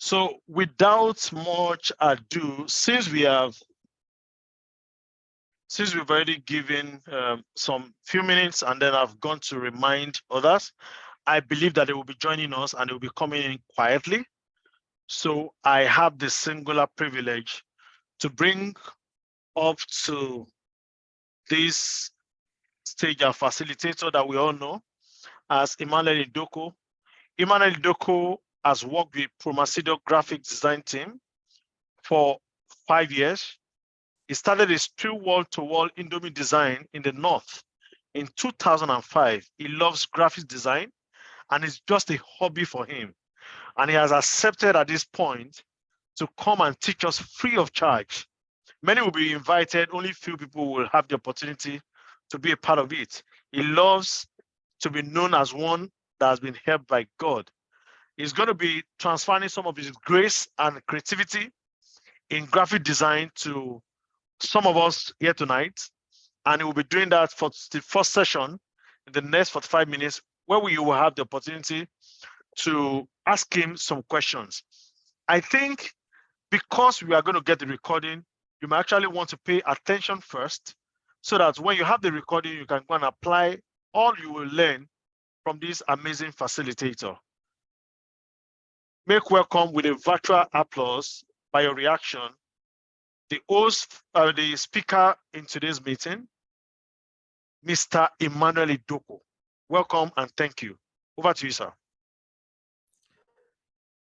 So without much ado, since we've already given some few minutes and then I've gone to remind others, I believe that they will be joining us and they will be coming in quietly. So I have the singular privilege to bring up to this stage our facilitator that we all know as Emmanuel Idoko. Emmanuel Idoko has worked with Promasido graphic design team for 5 years. He started his true wall-to-wall Indomie design in the North in 2005. He loves graphic design and it's just a hobby for him. And he has accepted at this point to come and teach us free of charge. Many will be invited, only few people will have the opportunity to be a part of it. He loves to be known as one that has been helped by God. He's going to be transferring some of his grace and creativity in graphic design to some of us here tonight. And he will be doing that for the first session in the next 45 minutes, where we will have the opportunity to ask him some questions. I think because we are going to get the recording, you might actually want to pay attention first, so that when you have the recording, you can go and apply all you will learn from this amazing facilitator. Make welcome with a virtual applause by your reaction the host, the speaker in today's meeting, Mr. Emmanuel Idoko. Welcome and thank you. Over to you, sir.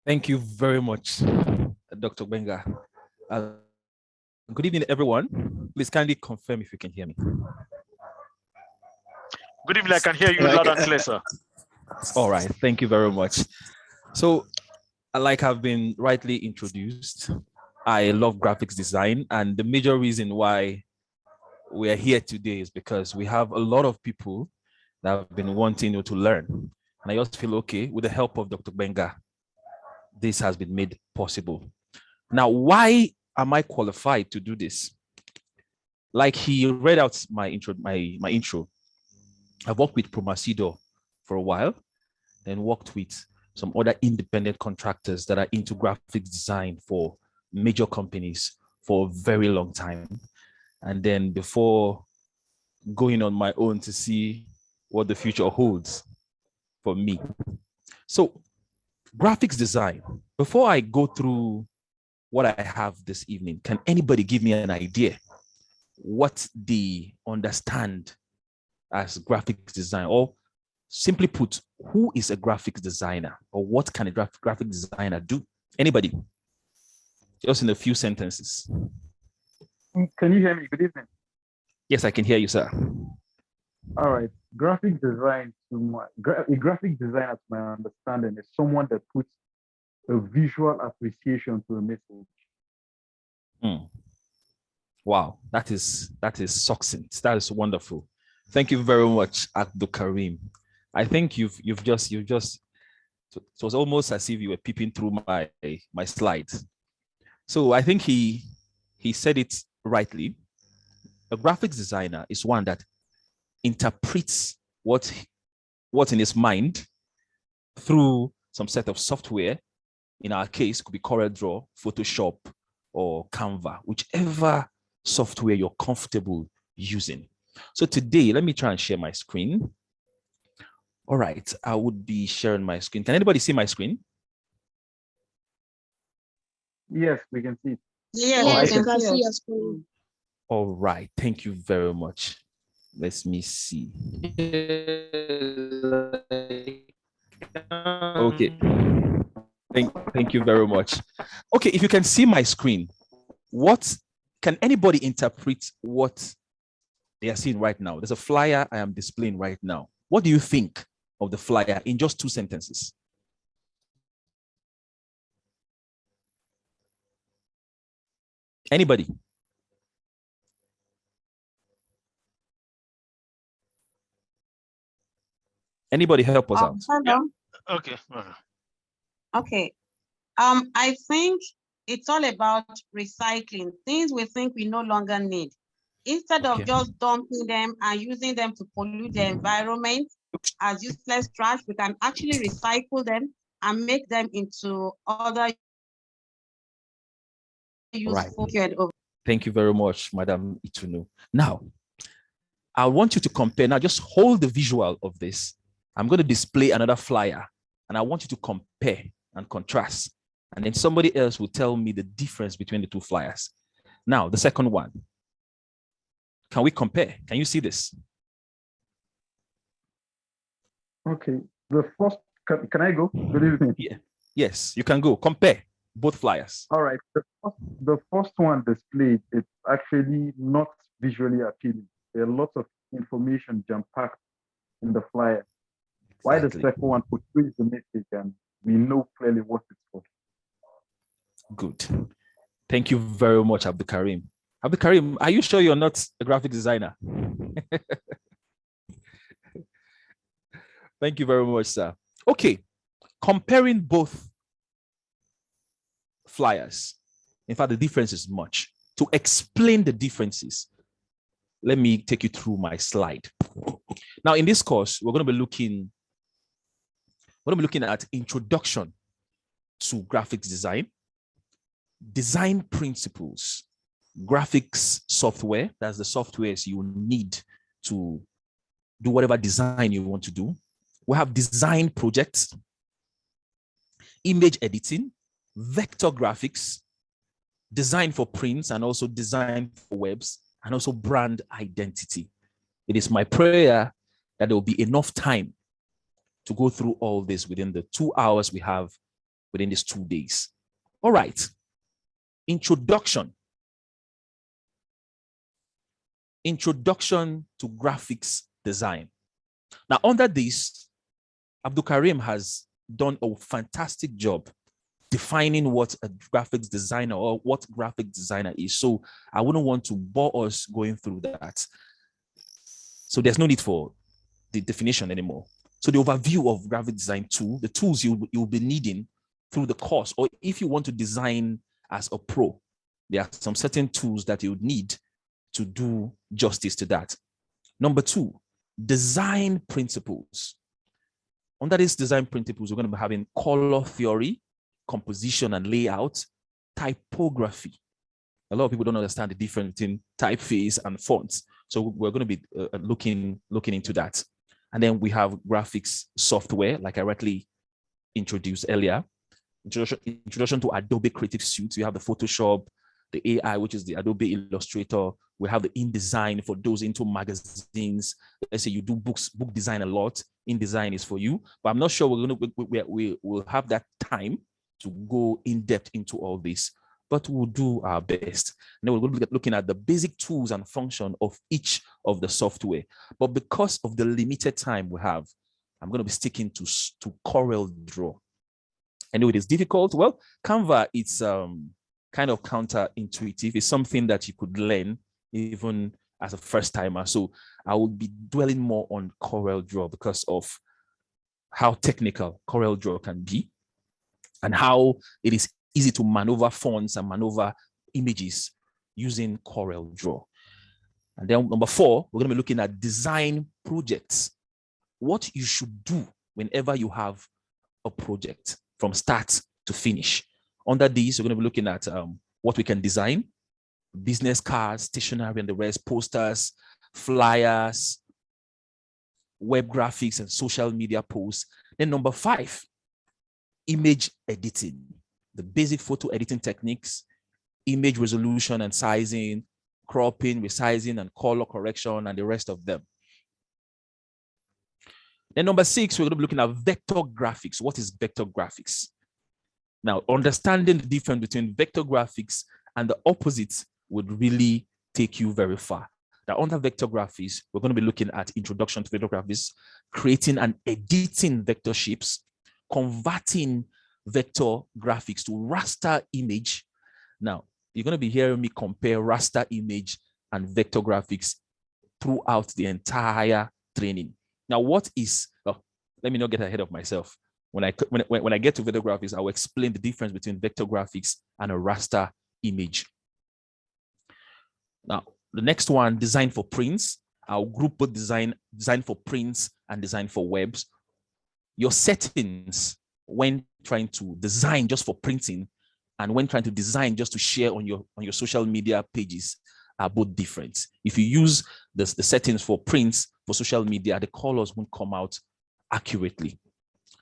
Thank you very much, Dr. Benga. Good evening, everyone. Please kindly confirm if you can hear me. Good evening. I can hear you loud and clear, sir. All right. Thank you very much. So, like I've been rightly introduced, I love graphics design. And the major reason why we're here today is because we have a lot of people that have been wanting to learn. And I just feel, okay, with the help of Dr. Benga, this has been made possible. Now, why am I qualified to do this? Like he read out my intro, I've worked with Promasido for a while, then worked with some other independent contractors that are into graphic design for major companies for a very long time. And then before going on my own to see what the future holds for me. So graphics design, before I go through what I have this evening, can anybody give me an idea what they understand as graphics design? Or simply put, who is a graphics designer? Or what can a graphic designer do? Anybody? Just in a few sentences. Can you hear me? Good evening. Yes, I can hear you, sir. All right. Graphic design, a graphic designer, to my understanding, is someone that puts a visual appreciation to a message. Wow, that is succinct. That is wonderful. Thank you very much, Abdul Karim. I think you've just it was almost as if you were peeping through my slides. So I think he said it rightly. A graphics designer is one that interprets what's in his mind through some set of software. In our case, could be CorelDRAW, Photoshop, or Canva, whichever software you're comfortable using. So today, let me try and share my screen. All right, I would be sharing my screen. Can anybody see my screen? Yes, we can see it. Yes, I can see your screen. All right, thank you very much. Let me see. Okay. Thank you very much. Okay, if you can see my screen, what can anybody interpret what they are seeing right now? There's a flyer I am displaying right now. What do you think of the flyer in just 2 sentences? Anybody? Anybody help us out? Hello. Yeah. Okay. Okay. I think it's all about recycling things we think we no longer need. Instead of just dumping them and using them to pollute the environment as useless trash, we can actually recycle them and make them into other useful. Thank you very much, Madam Itunu. Now, I want you to compare. Now, just hold the visual of this. I'm going to display another flyer, and I want you to compare and contrast. And then somebody else will tell me the difference between the two flyers. Now, the second one. Can we compare? Can you see this? Okay. The first, can I go? Good evening. Yeah. Yes, you can go. Compare both flyers. All right. The first one displayed, it's actually not visually appealing. There are lots of information jam-packed in the flyer. Why the second one portrays the message and we know clearly what it's for. Good. Thank you very much, Abdul Karim. Abdul Karim, are you sure you're not a graphic designer? Thank you very much, sir. Okay, comparing both flyers. In fact, the difference is much. To explain the differences, let me take you through my slide. Now, in this course, we're going to be looking at introduction to graphics design, design principles, graphics software, that's the softwares you need to do whatever design you want to do. We have design projects, image editing, vector graphics, design for prints, and also design for webs, and also brand identity. It is my prayer that there will be enough time to go through all this within the 2 hours we have within these 2 days. All right. Introduction. Introduction to graphics design. Now, under this, Abdul Karim has done a fantastic job defining what a graphics designer or what graphic designer is. So I wouldn't want to bore us going through that. So there's no need for the definition anymore. So the overview of graphic design tool, the tools you'll be needing through the course, or if you want to design as a pro, there are some certain tools that you need to do justice to that. Number 2, design principles. Under these design principles, we're going to be having color theory, composition and layout, typography. A lot of people don't understand the difference between typeface and fonts. So we're going to be looking into that. And then we have graphics software, like I rightly introduced earlier. Introduction to Adobe Creative Suite. You have the Photoshop, the AI, which is the Adobe Illustrator. We have the InDesign for those into magazines. Let's say you do book design a lot. InDesign is for you. But I'm not sure we will have that time to go in depth into all this. But we'll do our best. And then we're going to be looking at the basic tools and function of each of the software. But because of the limited time we have, I'm going to be sticking to CorelDRAW. I know it is difficult. Well, Canva, it's kind of counterintuitive. It's something that you could learn even as a first timer. So I will be dwelling more on CorelDRAW because of how technical CorelDRAW can be and how it is easy to maneuver fonts and maneuver images using CorelDRAW. And then number 4, we're going to be looking at design projects. What you should do whenever you have a project from start to finish. Under these, we're going to be looking at what we can design, business cards, stationery and the rest, posters, flyers, web graphics and social media posts. Then number 5, image editing, the basic photo editing techniques, image resolution and sizing, cropping, resizing and color correction and the rest of them. Then number 6, we're going to be looking at vector graphics. What is vector graphics? Now, understanding the difference between vector graphics and the opposites would really take you very far. Now, under vector graphics, we're going to be looking at introduction to vector graphics, creating and editing vector shapes, converting vector graphics to raster image. Now, you're going to be hearing me compare raster image and vector graphics throughout the entire training. Now, what is, let me not get ahead of myself. When I get to vector graphics, I will explain the difference between vector graphics and a raster image. Now, the next one, design for prints. I'll group both design for prints and design for webs. Your settings when trying to design just for printing and when trying to design just to share on your social media pages are both different. If you use the settings for prints for social media, the colors won't come out accurately.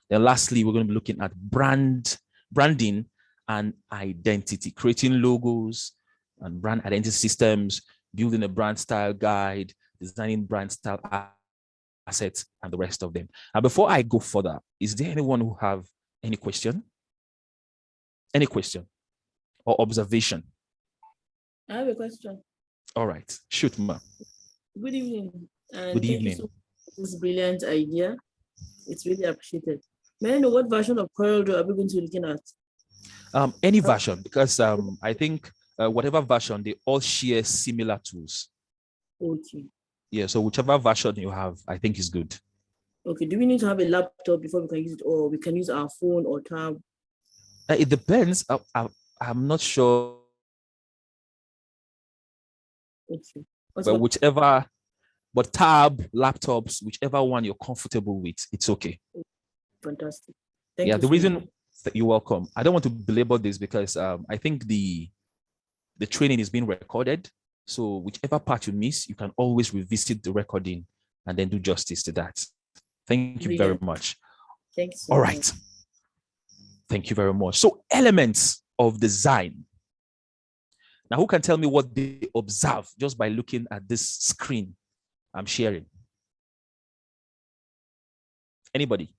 Then lastly, we're going to be looking at branding and identity, creating logos and brand identity systems, building a brand style guide, designing brand style assets, and the rest of them. And before I go further, is there anyone who have any question? Any question or observation? I have a question. All right, shoot, ma. Good evening. And Good thank evening. you so much for this brilliant idea. It's really appreciated. May I know what version of CorelDRAW are we going to be looking at? Any version, because I think whatever version, they all share similar tools. Okay. Yeah, so whichever version you have, I think is good. Okay. Do we need to have a laptop before we can use it, or we can use our phone or tab? It depends. I'm not sure. Okay. But whichever, but tab, laptops, whichever one you're comfortable with, it's okay. Fantastic. Thank Yeah, you the so reason much. that you're welcome. I don't want to belabor this because I think the training is being recorded. So whichever part you miss, you can always revisit the recording and then do justice to that. Thank you very Brilliant. much. Thanks so All much. right. Thank you very much. So elements of design. Now, who can tell me what they observe just by looking at this screen I'm sharing? Anybody?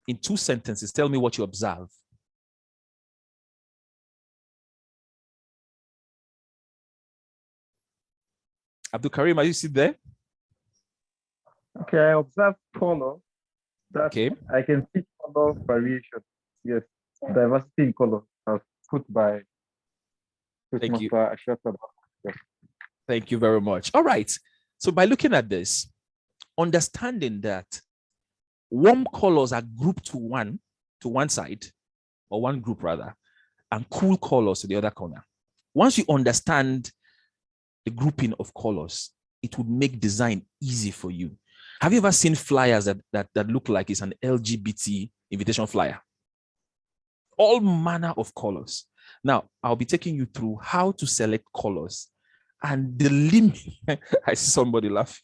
In 2 sentences, tell me what you observe. Abdul Karim, are you still there? Okay, I observe color. That Okay. I can see color variation. Yes, diversity in color as put by Thank you. Mr. Ashata. Yes. Thank you very much. All right. So by looking at this, understanding that warm colors are grouped to one side, or one group rather, and cool colors to the other corner. Once you understand the grouping of colors, it would make design easy for you. Have you ever seen flyers that look like it's an LGBT invitation flyer? All manner of colors. Now, I'll be taking you through how to select colors and the limit. I see somebody laughing.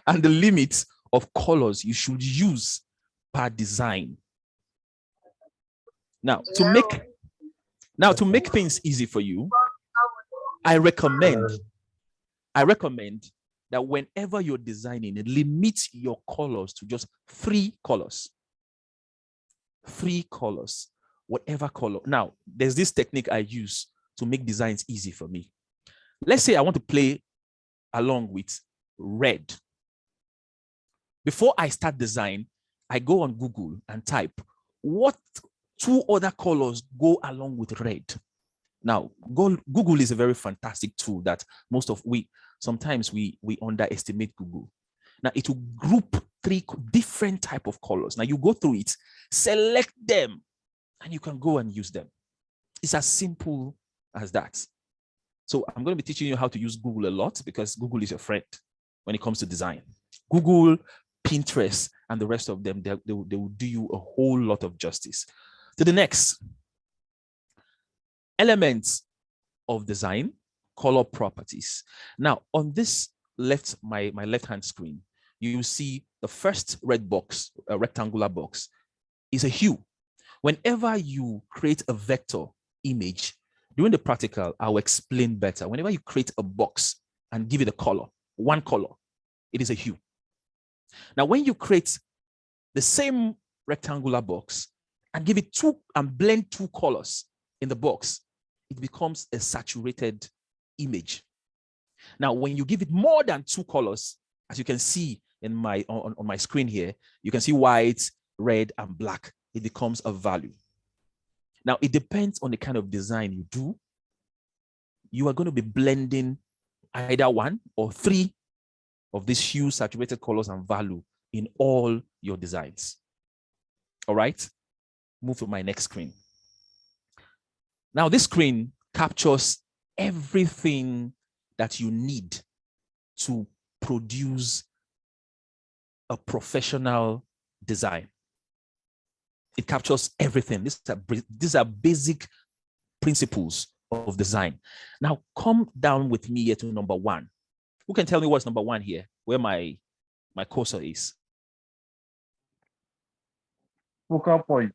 And the limits of colors you should use per design. Now, to make things easy for you, I recommend that whenever you're designing, limit your colors to just 3 colors. 3 colors, whatever color. Now, there's this technique I use to make designs easy for me. Let's say I want to play along with red. Before I start design, I go on Google and type, what 2 other colors go along with red? Now, Google is a very fantastic tool that sometimes we underestimate Google. Now, it will group 3 different type of colors. Now, you go through it, select them, and you can go and use them. It's as simple as that. So I'm going to be teaching you how to use Google a lot because Google is your friend when it comes to design. Google, Pinterest, and the rest of them, they will do you a whole lot of justice. To the next, elements of design, color properties. Now, on this my left-hand screen, you will see the first red box, a rectangular box, is a hue. Whenever you create a vector image, during the practical, I'll explain better. Whenever you create a box and give it a color, one color, it is a hue. Now, when you create the same rectangular box and give it and blend 2 colors in the box, it becomes a saturated image. Now, when you give it more than 2 colors, as you can see in on my screen here, you can see white, red, and black. It becomes a value. Now, it depends on the kind of design you do. You are going to be blending either 1 or 3 of these hue, saturated colors, and value in all your designs. All right, move to my next screen. Now, this screen captures everything that you need to produce a professional design. It captures everything. These are basic principles of design. Now, come down with me here to number 1. Who can tell me what's number 1 here, where my cursor is? Focal point.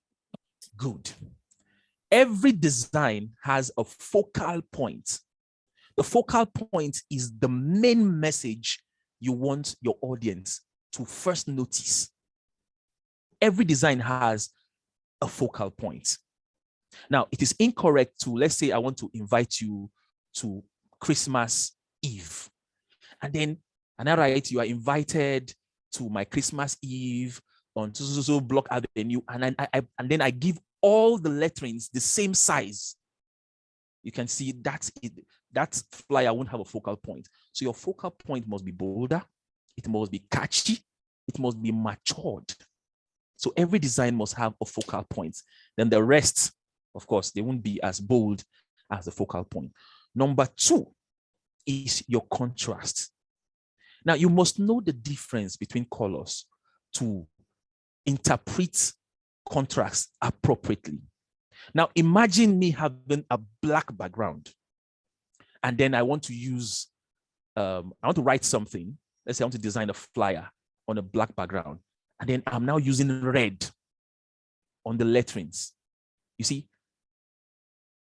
Good. Every design has a focal point. The focal point is the main message you want your audience to first notice. Every design has a focal point. Now, it is incorrect to, let's say I want to invite you to Christmas Eve. And then I write, you are invited to my Christmas Eve on so Block Avenue. And then I give all the letterings the same size. You can see that's it. That flyer won't have a focal point. So your focal point must be bolder. It must be catchy. It must be matured. So every design must have a focal point. Then the rest, of course, they won't be as bold as the focal point. Number 2 is your contrast. Now, you must know the difference between colors to interpret contrast appropriately. Now, imagine me having a black background, and then I want to use, I want to write something. Let's say I want to design a flyer on a black background, and then I'm now using red on the letterings. You see,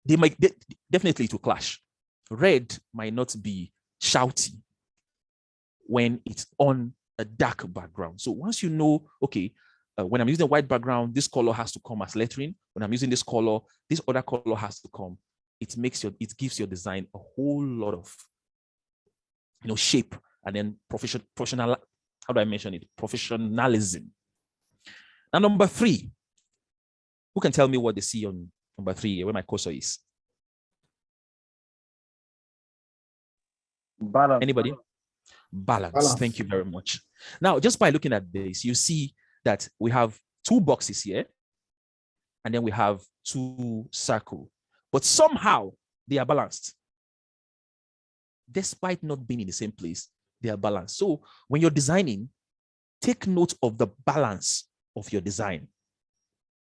definitely it will clash. Red might not be shouty when it's on a dark background. So once you know, okay, when I'm using a white background, this color has to come as lettering. When I'm using this color, this other color has to come. It gives your design a whole lot of, shape, and then professional. How do I mention it? Professionalism. Now, number 3. Who can tell me what they see on number 3, where my cursor is? Balance. Anybody? Balance. Thank you very much. Now, just by looking at this, you see that we have 2 boxes here, and then we have 2 circles, but somehow they are balanced. Despite not being in the same place, they are balanced. So when you're designing, take note of the balance of your design.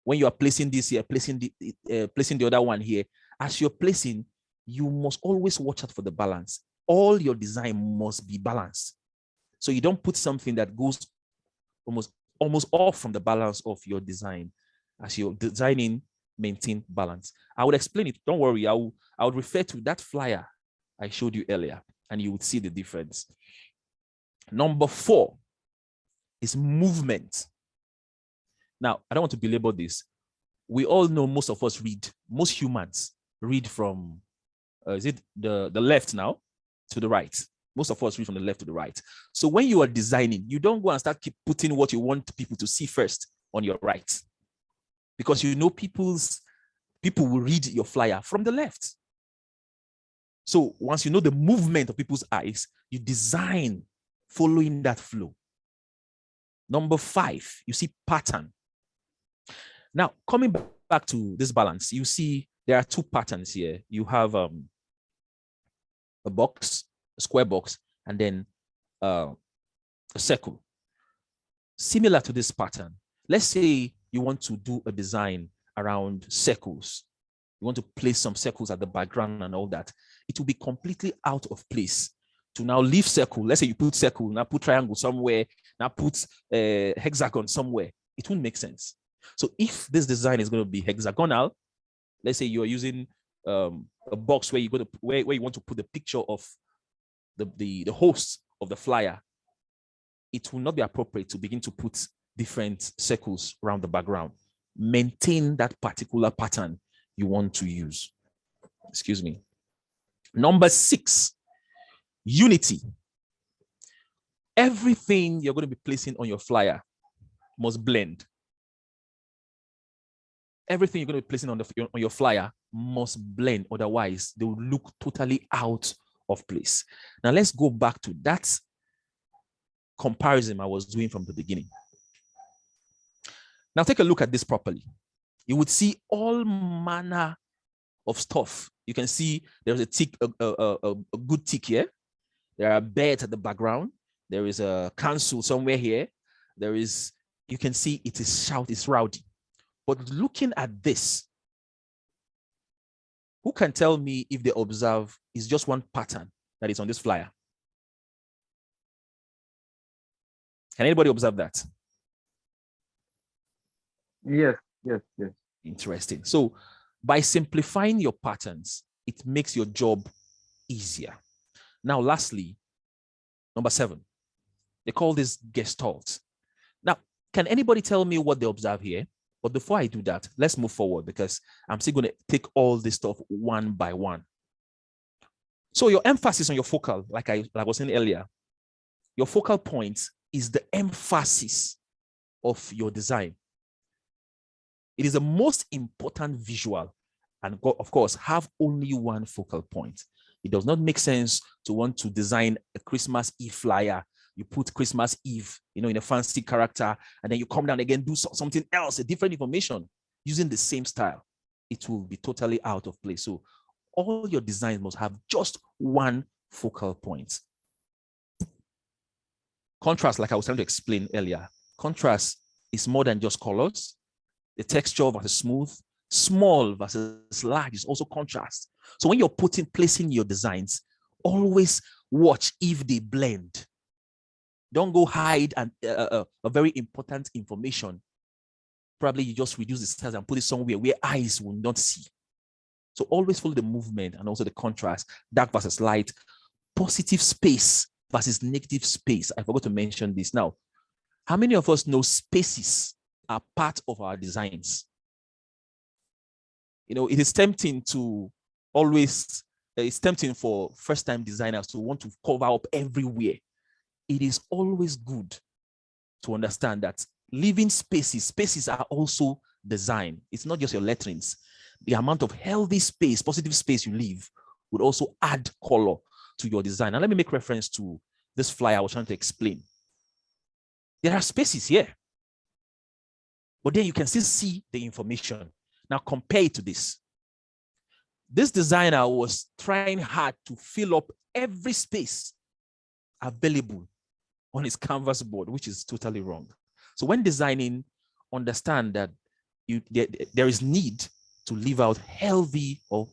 When you are placing this here, placing the other one here, as you're placing, you must always watch out for the balance. All your design must be balanced. So you don't put something that goes almost off from the balance of your design. As you're designing, maintain balance. I would explain it. Don't worry. I would refer to that flyer I showed you earlier, and you would see the difference. Number 4 is movement. Now, I don't want to belabor this. We all know most humans read from, is it the left now to the right? Most of us read from the left to the right. So when you are designing, you don't go and keep putting what you want people to see first on your right, because people will read your flyer from the left. So once you know the movement of people's eyes, you design following that flow. Number 5, you see pattern. Now, coming back to this balance, you see there are 2 patterns here. You have a box, a square box, and then a circle. Similar to this pattern, let's say you want to do a design around circles. You want to place some circles at the background and all that. It will be completely out of place to now leave circle. Let's say you put circle, now put triangle somewhere, now put hexagon somewhere. It won't make sense. So if this design is going to be hexagonal, let's say you're using a box where where you want to put the picture of the host of the flyer, it will not be appropriate to begin to put different circles around the background. Maintain that particular pattern you want to use. Excuse me. Number 6, unity. Everything you're going to be placing on your flyer must blend. Everything you're going to be placing on your flyer must blend. Otherwise, they will look totally out of place. Now, let's go back to that comparison I was doing from the beginning. Now, take a look at this properly. You would see all manner of stuff. You can see there's a tick, a good tick here. There are birds at the background. There is a council somewhere here. You can see it is rowdy. But looking at this, who can tell me if they observe is just one pattern that is on this flyer? Can anybody observe that? Yes. Interesting. So by simplifying your patterns, it makes your job easier. Now, lastly, number 7, they call this gestalt. Now, can anybody tell me what they observe here? But before I do that, let's move forward because I'm still going to take all this stuff one by one. So your emphasis on your focal, like I was saying earlier, your focal point is the emphasis of your design. It is the most important visual, and of course, have only one focal point. It does not make sense to want to design a Christmas Eve flyer. You put Christmas Eve, in a fancy character, and then you come down again, do something else, a different information, using the same style. It will be totally out of place. So all your designs must have just one focal point. Contrast, like I was trying to explain earlier, contrast is more than just colors. The texture versus smooth, small versus large is also contrast. So when you're placing your designs, always watch if they blend. Don't go hide a very important information. Probably you just reduce the size and put it somewhere where eyes will not see. So always follow the movement and also the contrast, dark versus light, positive space versus negative space. I forgot to mention this. Now, how many of us know spaces are part of our designs? It is tempting to always, it's tempting for first-time designers to want to cover up everywhere. It is always good to understand that living spaces are also design. It's not just your letterings. The amount of healthy space, positive space you leave would also add color to your design. And let me make reference to this flyer I was trying to explain. There are spaces here, but then you can still see the information. Now compare it to this. This designer was trying hard to fill up every space available on his canvas board, which is totally wrong. So when designing, understand that there is need to leave out healthy, or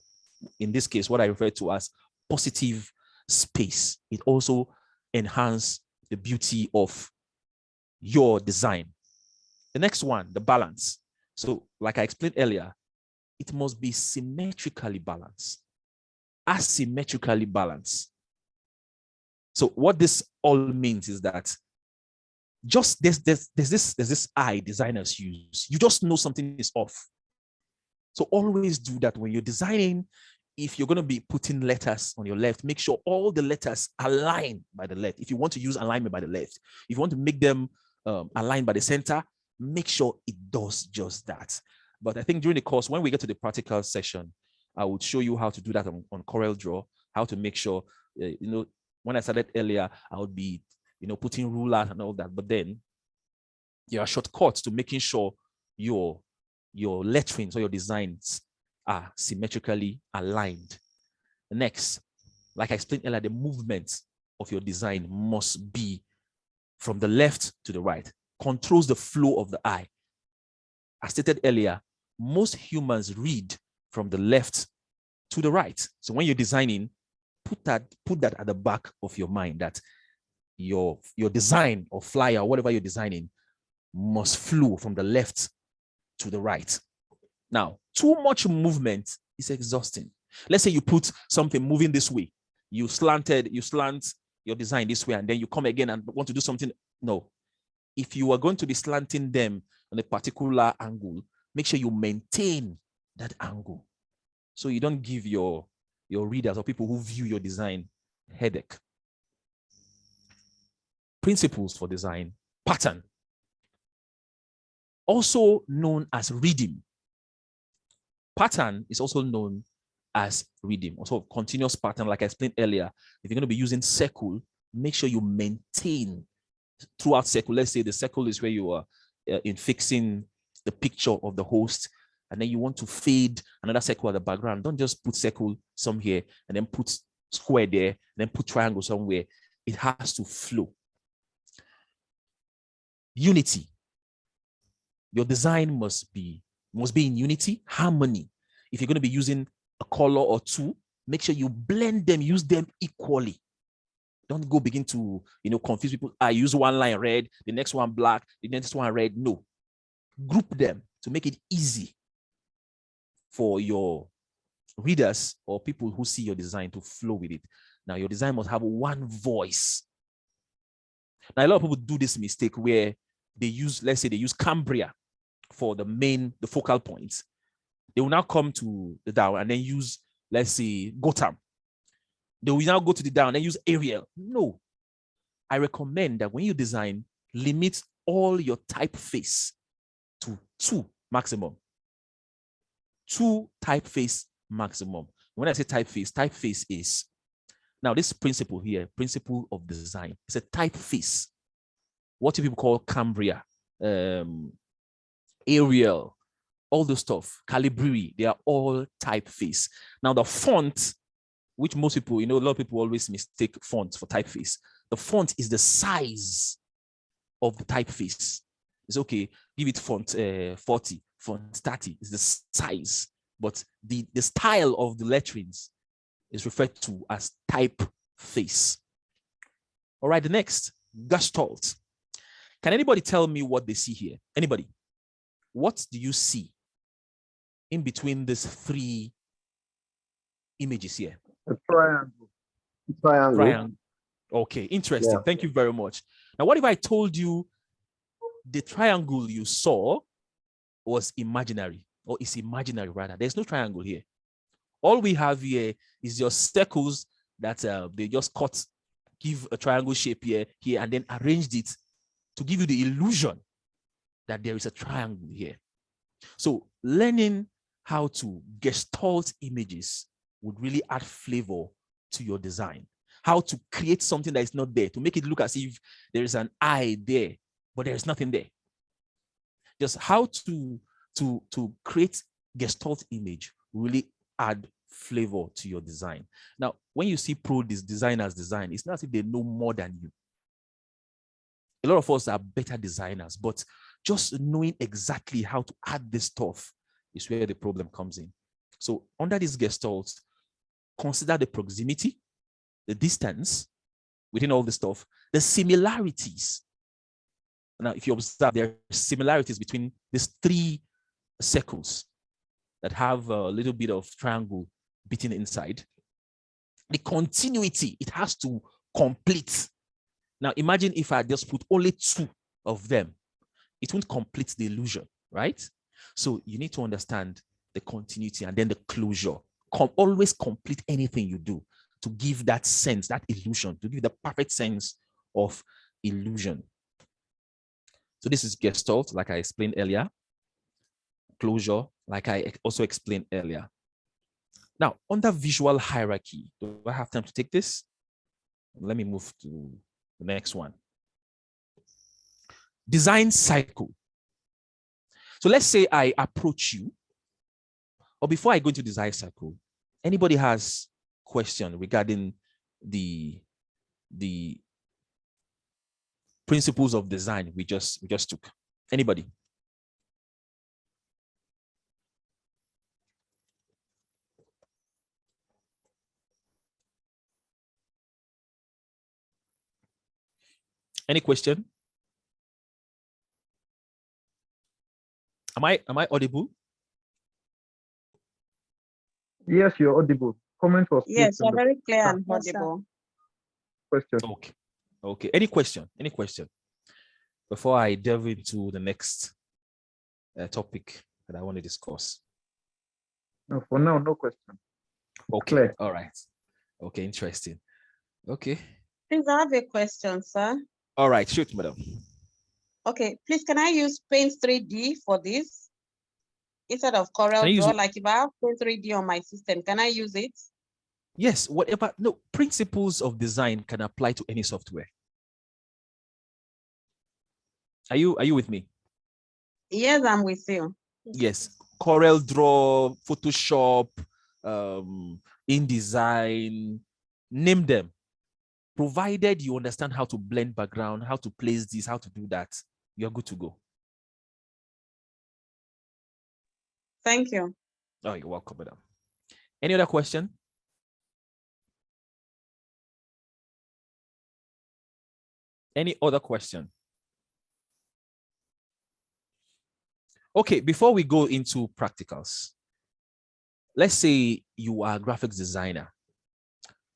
in this case, what I refer to as positive space. It also enhances the beauty of your design. The next one, the balance. So like I explained earlier, it must be symmetrically balanced, asymmetrically balanced. So what this all means is that just there's this eye designers use. You just know something is off. So always do that when you're designing. If you're going to be putting letters on your left, make sure all the letters align by the left. If you want to use alignment by the left, if you want to make them align by the center, make sure it does just that. But I think during the course, when we get to the practical session, I would show you how to do that on CorelDRAW, how to make sure, when I started earlier, I would be, putting rulers and all that. But then there are shortcuts to making sure your letterings or your designs are symmetrically aligned. Next, like I explained earlier, the movement of your design must be from the left to the right, controls the flow of the eye. As stated earlier, most humans read from the left to the right. So when you're designing, put that at the back of your mind, that your design or flyer or whatever you're designing must flow from the left to the right. Now, too much movement is exhausting. Let's say you put something moving this way. You slant your design this way, and then you come again and want to do something. No. If you are going to be slanting them on a particular angle, make sure you maintain that angle so you don't give your readers or people who view your design headache. Principles for design. Pattern. Also known as rhythm. Pattern is also known as rhythm, also continuous pattern. Like I explained earlier, if you're going to be using circle, make sure you maintain throughout circle. Let's say the circle is where you are in fixing the picture of the host, and then you want to fade another circle at the background. Don't just put circle somewhere and then put square there, and then put triangle somewhere. It has to flow. Unity. Your design must must be in unity, harmony. If you're going to be using a color or two, make sure you blend them, use them equally. Don't go begin to, confuse people. I use one line red, the next one black, the next one red. No. Group them to make it easy for your readers or people who see your design to flow with it. Now, your design must have one voice. Now, a lot of people do this mistake where they use, let's say they use Cambria for the focal points. They will now come to the down and then use, let's say, Gotham. They will now go to the down and use Arial. No. I recommend that when you design, limit all your typeface to 2 maximum. 2 typeface maximum. When I say typeface is, now this principle here, principle of design, it's a typeface. What do people call Cambria, Arial, all the stuff, Calibri, they are all typeface. Now the font, which most people, a lot of people always mistake font for typeface. The font is the size of the typeface. It's okay, give it font 40, font 30 is the size, but the style of the letterings is referred to as typeface. All right, the next, gestalt. Can anybody tell me what they see here? Anybody? What do you see in between these 3 images here? A triangle. Triangle. Okay, interesting. Yeah. Thank you very much. Now, what if I told you the triangle you saw was imaginary, or is imaginary rather? There's no triangle here. All we have here is your circles that they just cut, give a triangle shape here, and then arranged it to give you the illusion that there is a triangle here. So learning how to gestalt images would really add flavor to your design. How to create something that is not there, to make it look as if there is an eye there, but there is nothing there. Just how to create gestalt image really add flavor to your design. Now, when you see designers design, it's not as if they know more than you. A lot of us are better designers, but just knowing exactly how to add this stuff is where the problem comes in. So under this gestalt, consider the proximity, the distance within all the stuff, the similarities. Now, if you observe, there are similarities between these 3 circles that have a little bit of triangle beaten inside. The continuity, it has to complete. Now, imagine if I just put only 2 of them, it won't complete the illusion, right? So you need to understand the continuity and then the closure. Always complete anything you do to give that sense, that illusion, to give the perfect sense of illusion. So this is gestalt, like I explained earlier. Closure, like I also explained earlier. Now, under visual hierarchy, do I have time to take this? Let me move to the next one. Design cycle. So let's say I approach you, or before I go into design cycle, anybody has question regarding the principles of design we just took? Anybody? Any question? Am I audible? Yes, you're audible. Comment was yes, you're very clear and audible. Question. Okay. Any question? Before I delve into the next topic that I want to discuss. No, for now, no question. Okay. Clear. All right. Okay, interesting. Okay. Please, I have a question, sir. All right, shoot, madam. Okay, please, can I use Paint 3D for this instead of Corel Draw? Like if I have Paint 3D on my system, can I use it? Yes, whatever. No, principles of design can apply to any software. Are you with me? Yes, I'm with you. Yes, Corel Draw, Photoshop, InDesign, name them. Provided you understand how to blend background, how to place this, how to do that, you're good to go. Thank you. Oh, you're welcome, madam. Any other question? Any other question? Okay, before we go into practicals, let's say you are a graphics designer,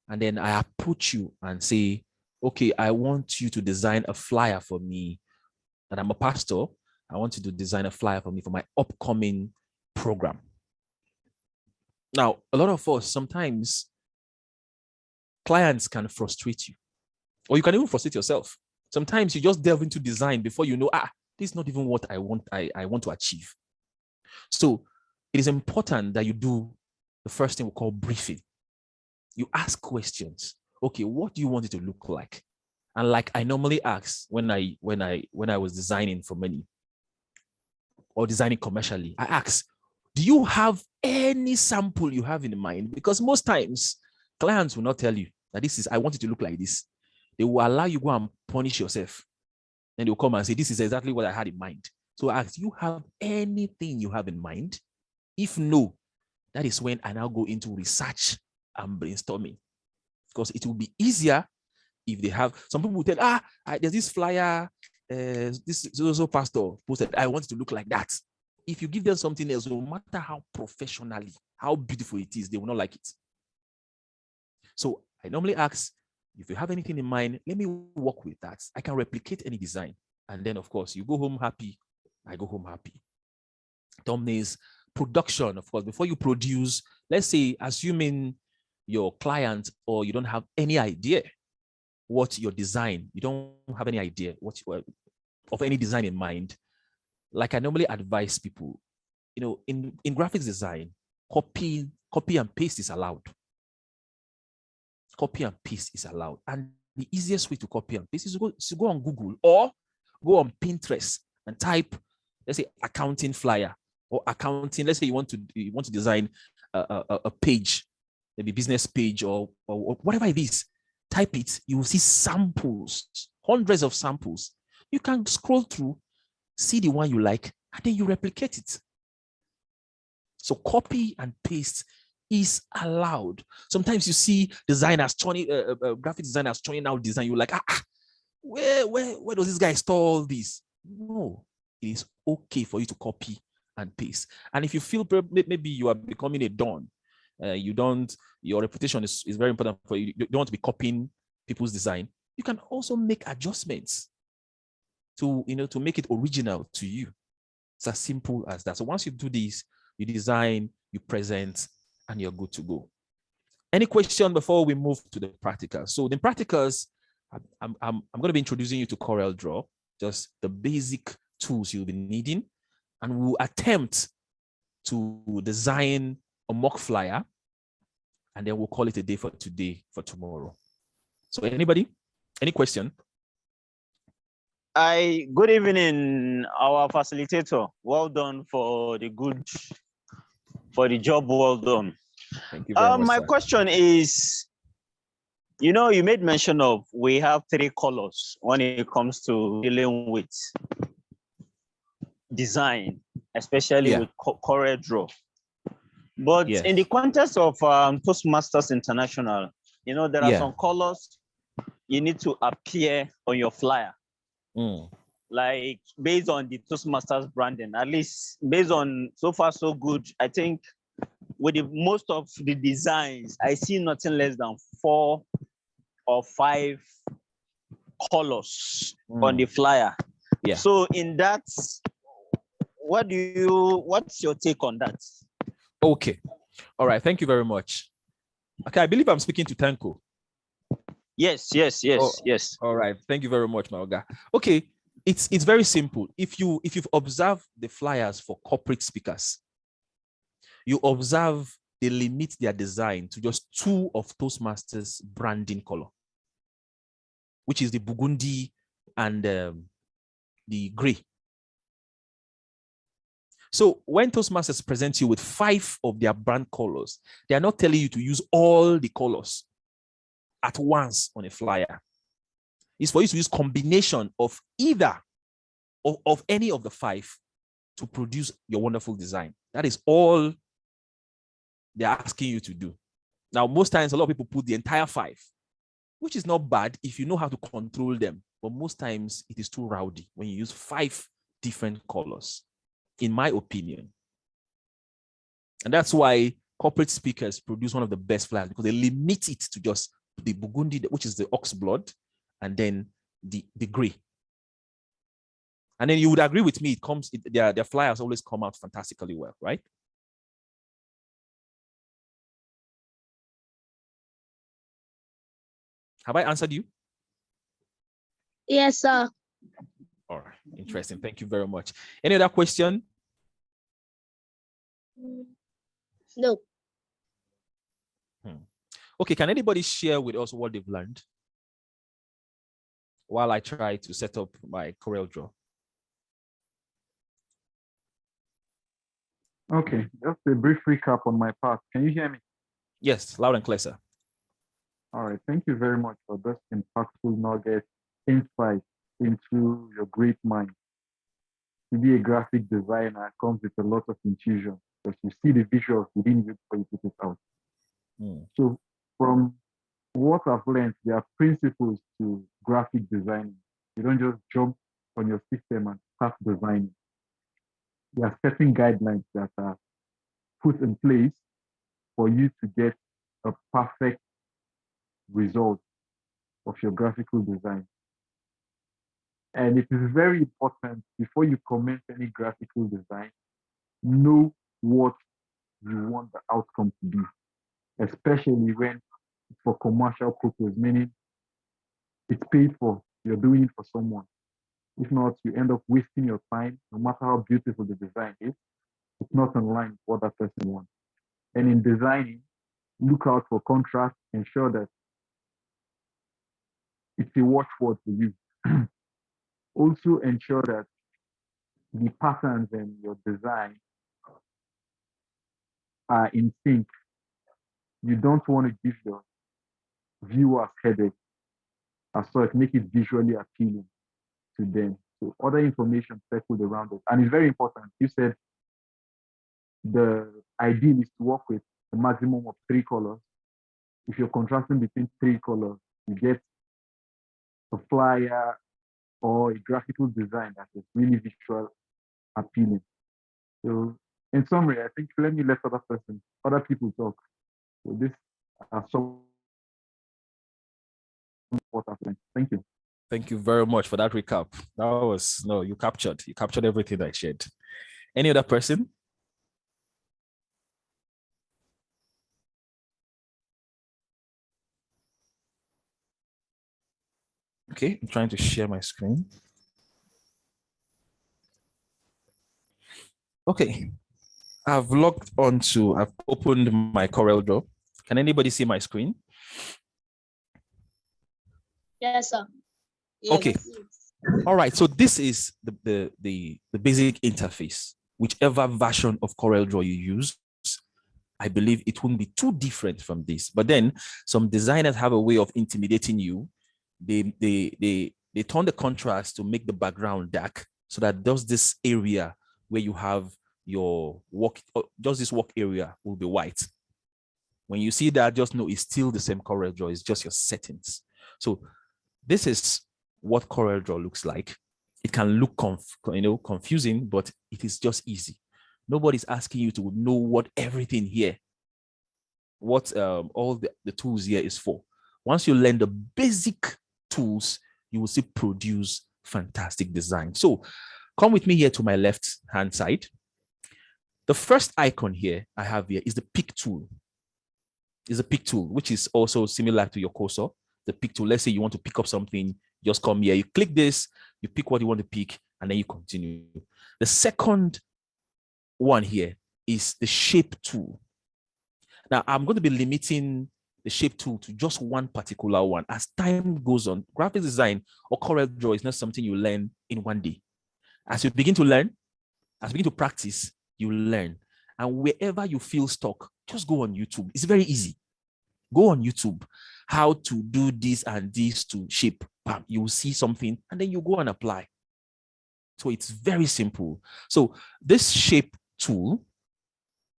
and then I approach you and say, okay, I want you to design a flyer for me, and I'm a pastor. I want you to design a flyer for me for my upcoming program. Now, a lot of us, sometimes clients can frustrate you, or you can even frustrate yourself. Sometimes you just delve into design before you know, this is not even what I want to achieve. So it is important that you do the first thing we call briefing. You ask questions. Okay, what do you want it to look like? And like I normally ask when I was designing for many or designing commercially, I ask, do you have any sample you have in mind? Because most times clients will not tell you that I want it to look like this. They will allow you go and punish yourself. Then they'll come and say, this is exactly what I had in mind. So I ask, do you have anything you have in mind? If no, that is when I now go into research and brainstorming. Because it will be easier if they have, some people will tell, there's this flyer, this so pastor posted, I want it to look like that. If you give them something else, no matter how professionally, how beautiful it is, they will not like it. So I normally ask, if you have anything in mind, let me work with that. I can replicate any design. And then, of course, you go home happy, I go home happy. Thumbnails, production, of course, before you produce, let's say, assuming your client or you don't have any idea what your design, you don't have any idea of any design in mind, like I normally advise people, in graphics design, copy and paste is allowed. Copy and paste is allowed. And the easiest way to copy and paste is to go on Google or go on Pinterest and type, let's say, accounting flyer or accounting. Let's say you want to design a page, maybe business page or whatever it is. Type it, you will see samples, hundreds of samples. You can scroll through, see the one you like, and then you replicate it. So copy and paste is allowed. Sometimes you see designers graphic designers turning out design. You're like, where does this guy store all this? No, it is okay for you to copy and paste. And if you feel maybe you are becoming a don, your reputation is very important for you. You don't want to be copying people's design. You can also make adjustments to make it original to you. It's as simple as that. So once you do this, you design, you present, and you're good to go. Any question before we move to the practicals? So the practicals, I'm going to be introducing you to CorelDRAW, just the basic tools you'll be needing, and we'll attempt to design a mock flyer, and then we'll call it a day for today, for tomorrow. So anybody, any question? Good evening, our facilitator. Well done for the job well done. Thank you very much. My sir. question is, you made mention of we have 3 colors when it comes to dealing with design, especially with CorelDRAW. But in the context of Toastmasters International, there are some colors you need to appear on your flyer. Like based on the Toastmasters branding, at least based on so far so good, I think with most of the designs, I see nothing less than 4 or 5 colors on the flyer. Yeah. So in that, what's your take on that? Okay. All right. Thank you very much. Okay, I believe I'm speaking to Tanko. Yes. All right. Thank you very much, Maoga. Okay, it's very simple. If you've observed the flyers for corporate speakers, you observe they limit their design to just 2 of Toastmasters branding color, which is the burgundy and the gray. So when Toastmasters present you with 5 of their brand colors, they are not telling you to use all the colors at once on a flyer. It's for you to use combination of either of any of the 5 to produce your wonderful design. That is all they're asking you to do. Now, most times, a lot of people put the entire 5, which is not bad if you know how to control them. But most times, it is too rowdy when you use 5 different colors, in my opinion. And that's why corporate speakers produce one of the best flyers, because they limit it to just the burgundy, which is the ox blood, and then the gray. And then you would agree with me, their flyers always come out fantastically well, right? Have I answered you? Yes, sir. All right, interesting. Thank you very much. Any other question? No. Okay, can anybody share with us what they've learned while I try to set up my CorelDRAW? Okay, just a brief recap on my part. Can you hear me? Yes, loud and clear, sir. All right, thank you very much for this impactful nugget insight into your great mind. To be a graphic designer comes with a lot of intuition, because you see the visuals within you before you put it out. So from what I've learned, there are principles to graphic designing. You don't just jump on your system and start designing. There are certain guidelines that are put in place for you to get a perfect result of your graphical design. And it is very important, before you commence any graphical design, know what you want the outcome to be, especially when it's for commercial purpose, meaning it's paid for, you're doing it for someone. If not, you end up wasting your time. No matter how beautiful the design is, it's not in line with what that person wants. And in designing, look out for contrast, ensure that it's a watchword for you. Also ensure that the patterns in your design are in sync. You don't want to give your viewers headache, as such, make it visually appealing to them. So other information circled around it. And it's very important. You said the ideal is to work with a maximum of 3 colors. If you're contrasting between 3 colors, you get a flyer or a graphical design that is really visual appealing. So in summary, I think let other people talk. So this are some important. Thank you. Thank you very much for that recap. You captured everything I shared. Any other person? Okay, I'm trying to share my screen. Okay, I've opened my CorelDRAW. Can anybody see my screen? Yes, sir. Okay. All right. So this is the basic interface. Whichever version of CorelDRAW you use, I believe it won't be too different from this. But then some designers have a way of intimidating you. They turn the contrast to make the background dark, so that just this area where you have your work, just this work area will be white. When you see that, just know it's still the same CorelDRAW. It's just your settings. So this is what CorelDRAW looks like. It can look confusing, but it is just easy. Nobody's asking you to know what everything here, what all the tools here is for. Once you learn the basic tools, you will see produce fantastic design. So come with me here to my left hand side. The first icon here I have here is the pick tool. Is a pick tool, which is also similar to your cursor. The pick tool, let's say you want to pick up something, just come here, you click this, you pick what you want to pick, and then you continue. The second one here is the shape tool. Now, I'm going to be limiting the shape tool to just one particular one. As time goes on, graphic design or CorelDRAW is not something you learn in one day. As you begin to learn, as you begin to practice, you learn. And wherever you feel stuck, just go on YouTube. It's very easy. Go on YouTube, how to do this and this to shape. Bam, you will see something, and then you go and apply. So it's very simple. So this shape tool,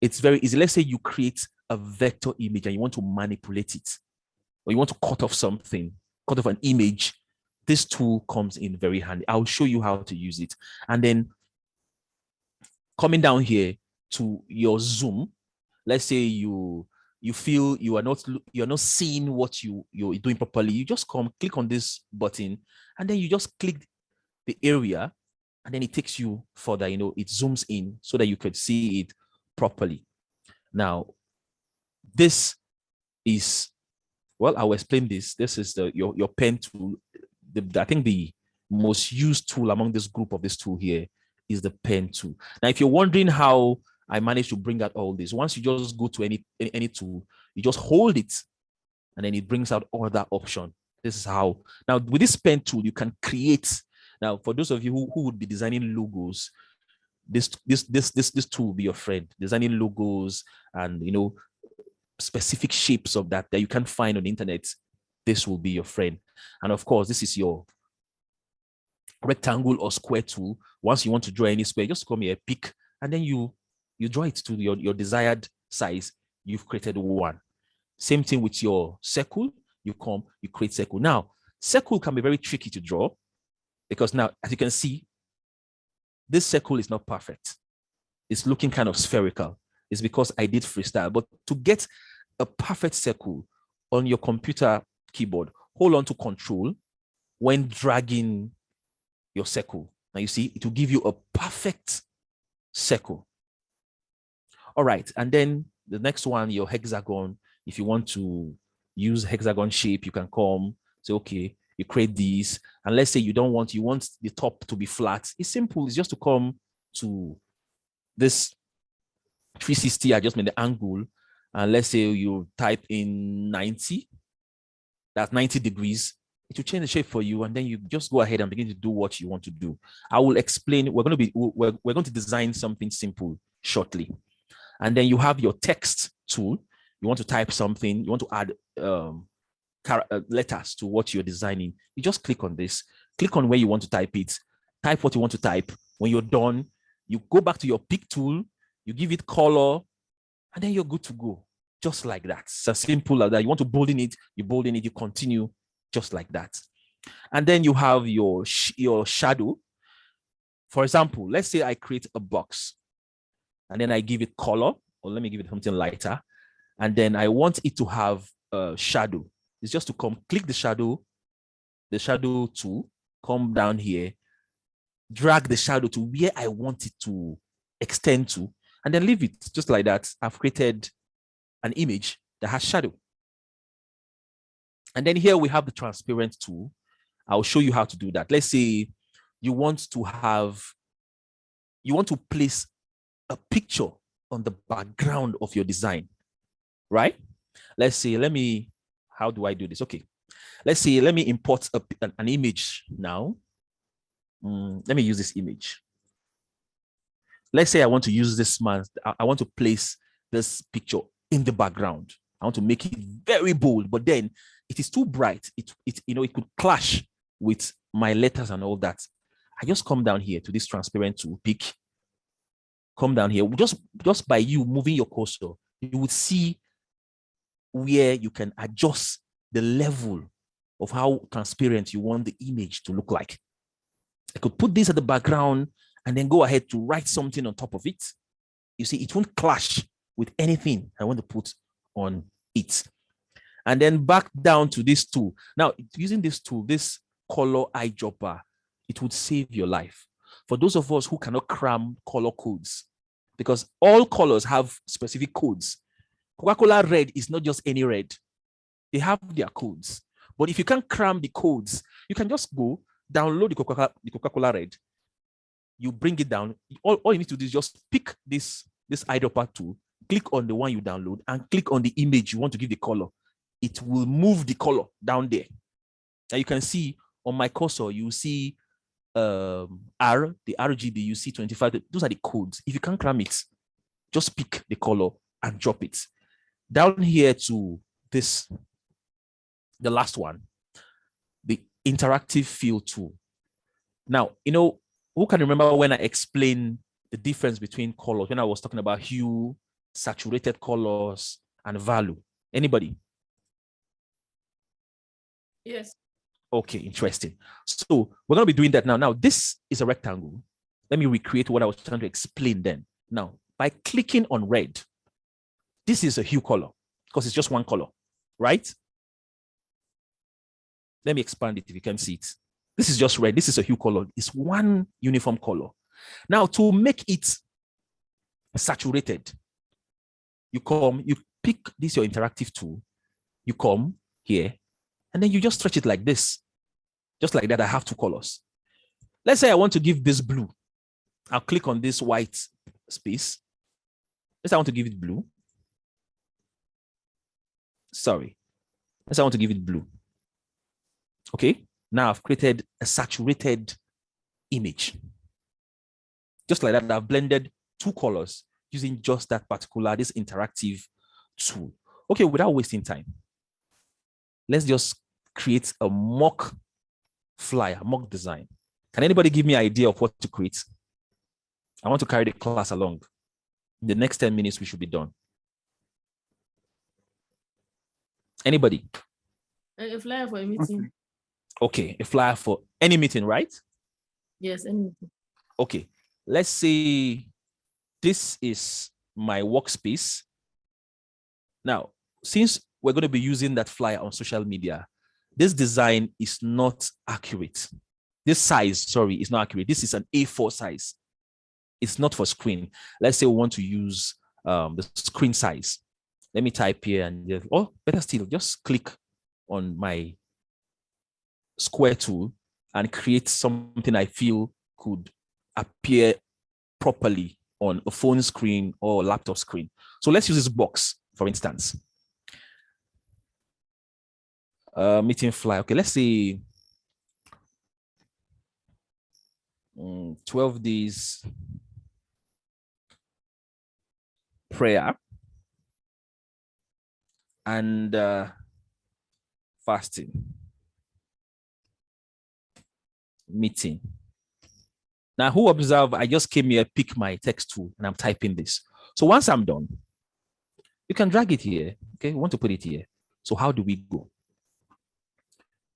it's very easy. Let's say you create a vector image and you want to manipulate it, or you want to cut off something, cut off an image. This tool comes in very handy. I'll show you how to use it. And then coming down here to your zoom, let's say you feel you're not seeing what you're doing properly. You just click on this button, and then you just click the area, and then it takes you further. It zooms in so that you could see it properly. Now, this is, well, I'll explain this. This is your pen tool. I think the most used tool among this group of this tool here is the pen tool. Now, if you're wondering how I managed to bring out all this, once you just go to any tool, you just hold it, and then it brings out all that option. This is how. Now, with this pen tool, you can create. Now, for those of you who would be designing logos, this tool will be your friend. Designing logos and specific shapes of that you can find on the internet. This will be your friend. And of course, this is your rectangle or square tool. Once you want to draw any square, just come here, pick, and then you draw it to your desired size. You've created one. Same thing with your circle. You create circle. Now, circle can be very tricky to draw, because now, as you can see, this circle is not perfect. It's looking kind of spherical. It's because I did freestyle. But to get a perfect circle on your computer keyboard, hold on to Control when dragging your circle. Now you see, it will give you a perfect circle. All right, and then the next one, your hexagon. If you want to use hexagon shape, you can come, say, okay, you create these. And let's say you want the top to be flat. It's simple. It's just to come to this 360 adjustment, the angle. And let's say you type in 90. That's 90 degrees. It will change the shape for you, and then you just go ahead and begin to do what you want to do. I will explain. We're going to design something simple shortly. And then you have your text tool. You want to type something. You want to add letters to what you're designing. You just click on this. Click on where you want to type it. Type what you want to type. When you're done, you go back to your pick tool. You give it color, and then you're good to go. Just like that. It's as simple as that. You want to bolden it, you continue just like that. And then you have your shadow. For example, let's say I create a box, and then I give it color, or let me give it something lighter. And then I want it to have a shadow. It's just to click the shadow tool, come down here, drag the shadow to where I want it to extend to, and then leave it just like that. I've created an image that has shadow. And then here we have the transparent tool. I'll show you how to do that. Let's say you want to place a picture on the background of your design, right? Let's say, how do I do this? Okay. Let's say, let me import an image now. Let me use this image. Let's say I want to use this man. I want to place this picture in the background. I want to make it very bold, but then it is too bright. It could clash with my letters and all that. I just come down here to this transparent tool, pick, come down here. Just by you moving your cursor, you would see where you can adjust the level of how transparent you want the image to look like. I could put this at the background and then go ahead to write something on top of it. You see, it won't clash with anything I want to put on it. And then back down to this tool. Now, using this tool, this color eyedropper, it would save your life. For those of us who cannot cram color codes, because all colors have specific codes. Coca-Cola red is not just any red. They have their codes. But if you can't cram the codes, you can just go download the Coca-Cola red. You bring it down. All you need to do is just pick this eyedropper tool, click on the one you download, and click on the image you want to give the color. It will move the color down there. Now you can see on my cursor, you see the RGB, you see 25. Those are the codes. If you can't cram it, just pick the color and drop it. Down here to this, the last one, the interactive fill tool. Now, who can remember when I explained the difference between colors, when I was talking about hue, saturated colors, and value? Anybody? Yes. Okay, interesting. So we're going to be doing that now. Now, this is a rectangle. Let me recreate what I was trying to explain then. Now, by clicking on red, this is a hue color because it's just one color, right? Let me expand it if you can see it. This is just red. This is a hue color. It's one uniform color. Now, to make it saturated, you pick this, your interactive tool, you come here, and then you just stretch it like this. Just like that, I have two colors. Let's say I want to give this blue. I'll click on this white space. Let's say I want to give it blue. Sorry. Let's say I want to give it blue. Okay. Now I've created a saturated image. Just like that, I've blended two colors using just that particular, this interactive tool. Okay, without wasting time, let's just create a mock flyer, mock design. Can anybody give me an idea of what to create? I want to carry the class along. In the next 10 minutes, we should be done. Anybody? A flyer for a meeting. Okay, a flyer for any meeting, right? Yes, any meeting. Okay, let's say this is my workspace. Now, since we're going to be using that flyer on social media, this design is not accurate. This size, sorry, is not accurate. This is an A4 size. It's not for screen. Let's say we want to use the screen size. Let me type here and just, oh, better still, just click on my square tool and create something I feel could appear properly on a phone screen or laptop screen. So let's use this box, for instance. Meeting flyer. Okay, let's say 12 days prayer and fasting meeting. Now, who observe? I just came here, pick my text tool, and I'm typing this. So once I'm done, you can drag it here. Okay, we want to put it here. So how do we go?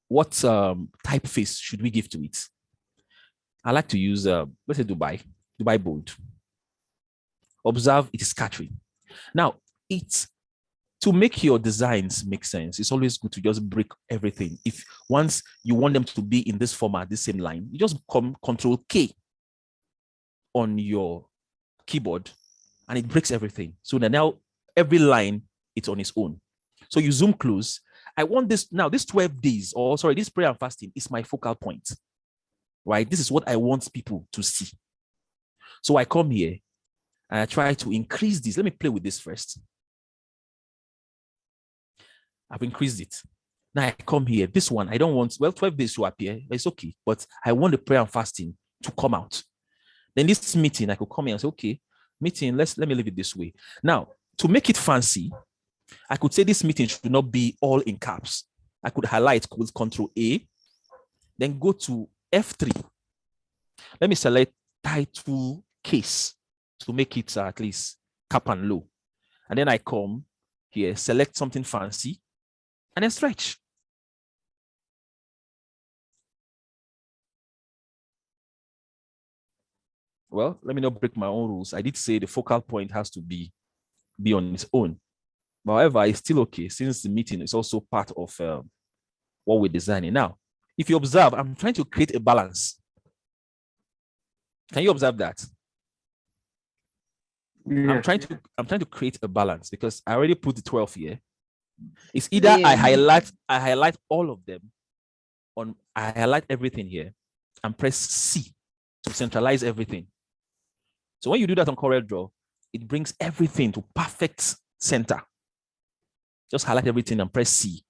What typeface should we give to it? I like to use, let's say Dubai bold. Observe, it is scattering. Now, it's to make your designs make sense. It's always good to just break everything. If once you want them to be in this format, this same line, you just Control K on your keyboard, and it breaks everything. So now every line, it's on its own. So you zoom close. I want this now. This 12 days, or sorry, this prayer and fasting is my focal point, right? This is what I want people to see. So I come here and I try to increase this. Let me play with this first. I've increased it. Now I come here. This one, I don't want, well, 12 days to appear. It's okay. But I want the prayer and fasting to come out. Then this meeting, I could come here and say, okay, meeting, let me leave it this way. Now, to make it fancy, I could say this meeting should not be all in caps. I could highlight with Control A, then go to F3. Let me select title case to make it at least cap and low. And then I come here, select something fancy, and then stretch. Well, let me not break my own rules. I did say the focal point has to be on its own. However, it's still okay since the meeting is also part of what we're designing. Now, if you observe, I'm trying to create a balance. Can you observe that? Yeah. I'm trying to create a balance because I already put the 12 here. It's either I highlight all of them, I highlight everything here and press C to centralize everything. So when you do that on CorelDRAW, it brings everything to perfect center. Just highlight everything and press C.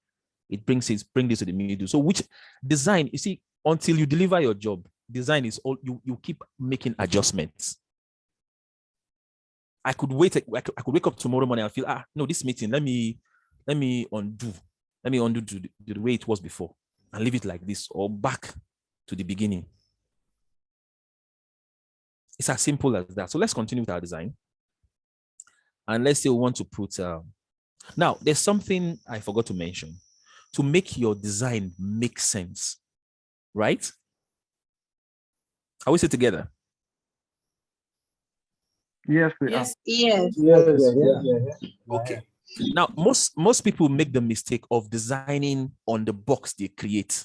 It brings this to the middle. So which design, you see, until you deliver your job, design is all, you keep making adjustments. I could wait, I could wake up tomorrow morning and feel, no, this meeting, let me undo the way it was before and leave it like this or back to the beginning. It's as simple as that. So let's continue with our design. And let's say we want to put, now there's something I forgot to mention. To make your design make sense, right? Are we still together? Yes, we are. Yes. Yes. Yes. Okay. Now, most people make the mistake of designing on the box they create.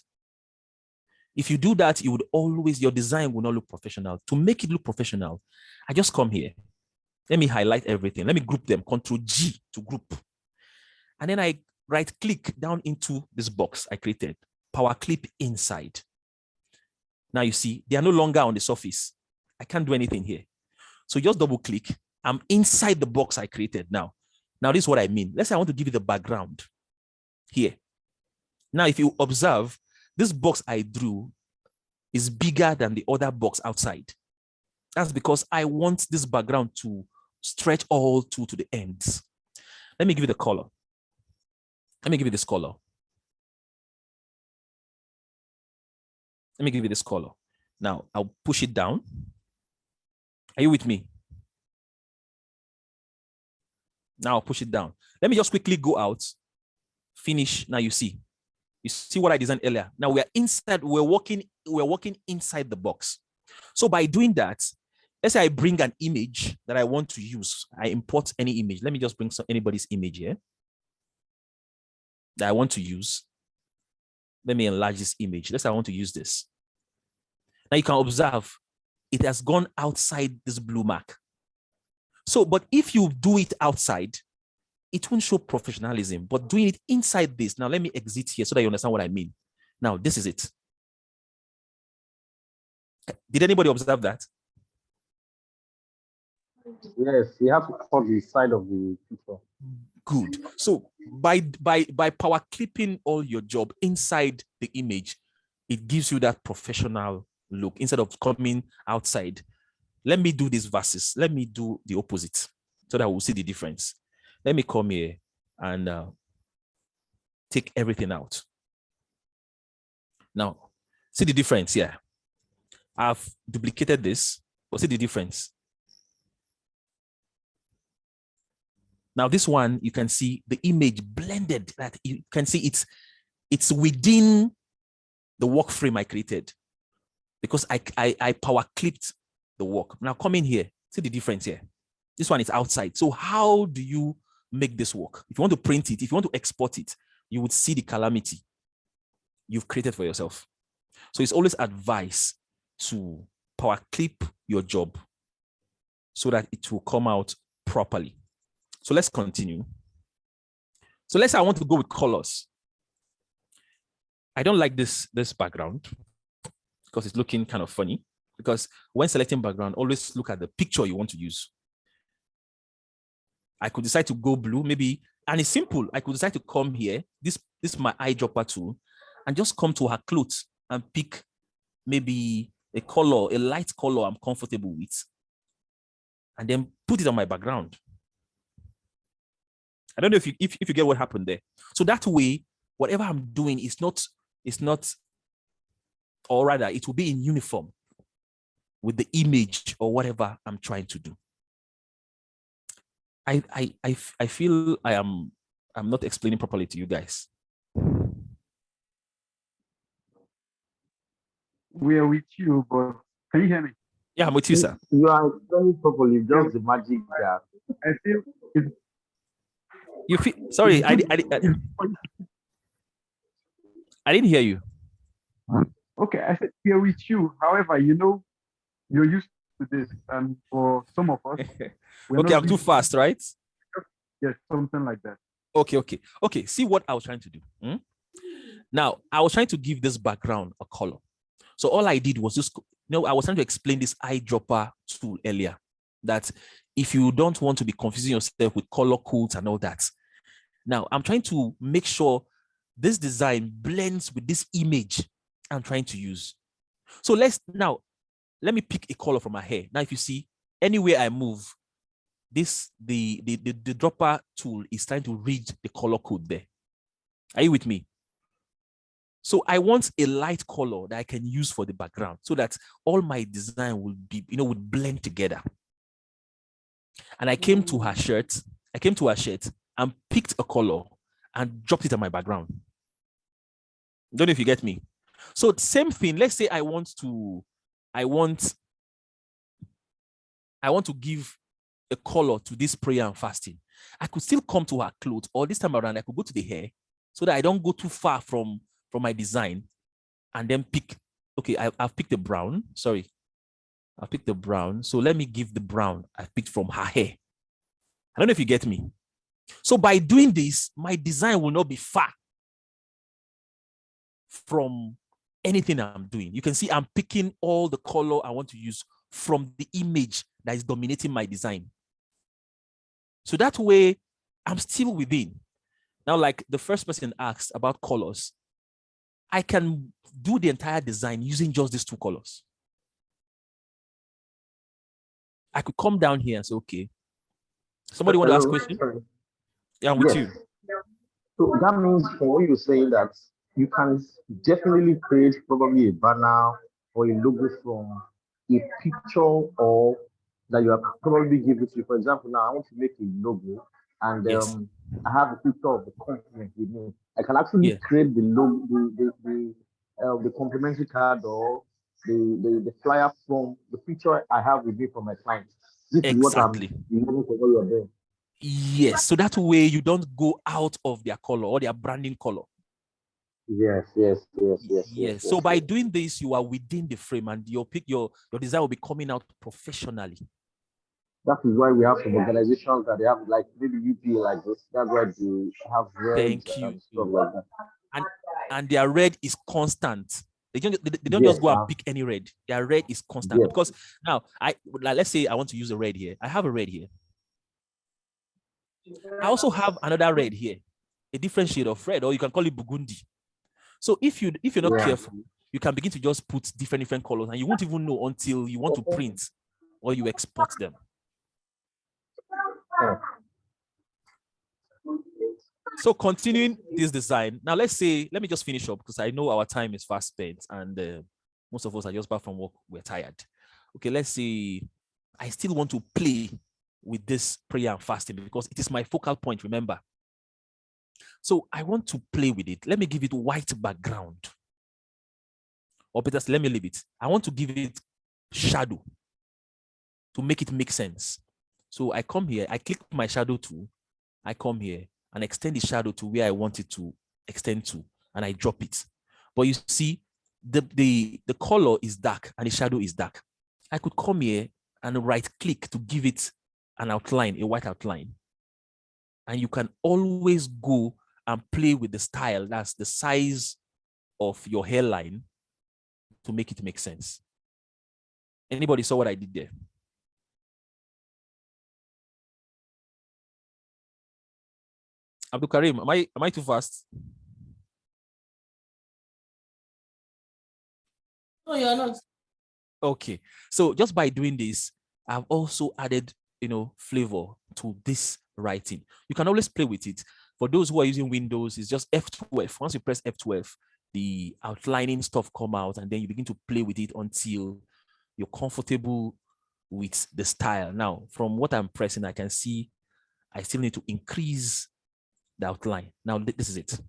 If you do that, you would always, your design will not look professional. To make it look professional, I just come here. Let me highlight everything. Let me group them. Control G to group. And then I right click down into this box I created. Power clip inside. Now you see, they are no longer on the surface. I can't do anything here. So just double click. I'm inside the box I created now. Now this is what I mean. Let's say I want to give you the background here. Now, if you observe, this box I drew is bigger than the other box outside. That's because I want this background to stretch all to the ends. Let me give you the color. Let me give you this color. Let me give you this color. Now, I'll push it down. Are you with me? Now I'll push it down. Let me just quickly go out, finish. Now you see what I designed earlier. Now we are inside, we're walking inside the box. So by doing that, let's say I bring an image that I want to use. I import any image. Let me just bring anybody's image here that I want to use. Let me enlarge this image. Let's say I want to use this. Now you can observe it has gone outside this blue mark. So, but if you do it outside, it won't show professionalism, but doing it inside this. Now, let me exit here so that you understand what I mean. Now, this is it. Did anybody observe that? Yes, you have to cut the side of the picture. Good. So by power clipping all your job inside the image, it gives you that professional look instead of coming outside. Let me do this versus. Let me do the opposite so that we'll see the difference. Let me come here and take everything out. Now, see the difference here. I've duplicated this, but see the difference. Now, this one, you can see the image blended. That you can see it's within the work frame I created because I power clipped the work. Now, come in here. See the difference here. This one is outside. So how do you make this work? If you want to print it, if you want to export it, you would see the calamity you've created for yourself. So it's always advised to power clip your job so that it will come out properly. So let's continue. So let's say I want to go with colors. I don't like this background because it's looking kind of funny. Because when selecting background, always look at the picture you want to use. I could decide to go blue, maybe, and it's simple. I could decide to come here. This is my eyedropper tool, and just come to her clothes and pick maybe a color, a light color I'm comfortable with, and then put it on my background. I don't know if you get what happened there. So that way, whatever I'm doing is not, or rather, it will be in uniform with the image or whatever I'm trying to do. I feel I'm not explaining properly to you guys. We are with you, but can you hear me? Yeah, I'm with you, sir. You are explaining properly, just the magic that. I feel it's, you feel sorry, I didn't hear you. Okay, I said we are with you. However, you're used to this, and for some of us, okay, I'm too fast, right? Yes, something like that. Okay. See what I was trying to do. Now, I was trying to give this background a color. So all I did was just, I was trying to explain this eyedropper tool earlier, that if you don't want to be confusing yourself with color codes and all that. Now, I'm trying to make sure this design blends with this image I'm trying to use. So let me pick a color from my hair. Now, if you see, anywhere I move, the dropper tool is trying to read the color code there. Are you with me? So I want a light color that I can use for the background so that all my design will be, would blend together. And I came to her shirt. And picked a color and dropped it on my background. Don't know if you get me. So same thing. Let's say I want to give a color to this prayer and fasting. I could still come to her clothes, or this time around I could go to the hair so that I don't go too far from my design, and then pick. Okay, I've picked the brown. Sorry, I picked the brown. So let me give the brown I picked from her hair. I don't know if you get me. So by doing this, my design will not be far from anything I'm doing. You can see I'm picking all the color I want to use from the image that is dominating my design. So that way, I'm still within. Now, like the first person asked about colors, I can do the entire design using just these two colors. I could come down here and say, okay, somebody want to ask a question? Sorry. Yeah, I'm with Yes. you. So that means from what you're saying that you can definitely create probably a banner or a logo from a picture or that you have probably given to you. For example, now I want to make a logo and Yes. I have a picture of the complement with me. I can actually create the logo, the complimentary card or the flyer from the picture I have with me from my client. This is what I'm looking for what you're doing. Yes, so that way you don't go out of their color or their branding color. Yes. So by doing this, you are within the frame, and your design will be coming out professionally. That is why we have some organizations that they have, like maybe UP like this. That's why they have red and stuff like that. And their red is constant. They don't just go and pick any red. Their red is constant. Because now let's say I want to use a red here. I have a red here. I also have another red here, a different shade of red, or you can call it burgundy. So if you're not careful, you can begin to just put different colors, and you won't even know until you want to print or you export them. So continuing this design, now let me just finish up because I know our time is fast spent and most of us are just back from work, we're tired. Okay, let's say I still want to play with this prayer and fasting because it is my focal point, remember. So I want to play with it. Let me give it white background. Or better, let me leave it. I want to give it shadow to make it make sense. So I come here, I click my shadow tool, I come here and extend the shadow to where I want it to extend to, and I drop it. But you see, the color is dark and the shadow is dark. I could come here and right click to give it an outline, a white outline. And you can always go and play with the style, that's the size of your hairline, to make it make sense. Anybody saw what I did there? Abdul Karim, am I too fast? No, you're not. Okay, so just by doing this, I've also added, flavor to this writing. You can always play with it. For those who are using Windows, it's just F12. Once you press F12, the outlining stuff come out, and then you begin to play with it until you're comfortable with the style. Now, from what I'm pressing, I can see I still need to increase the outline. Now, this is it. It's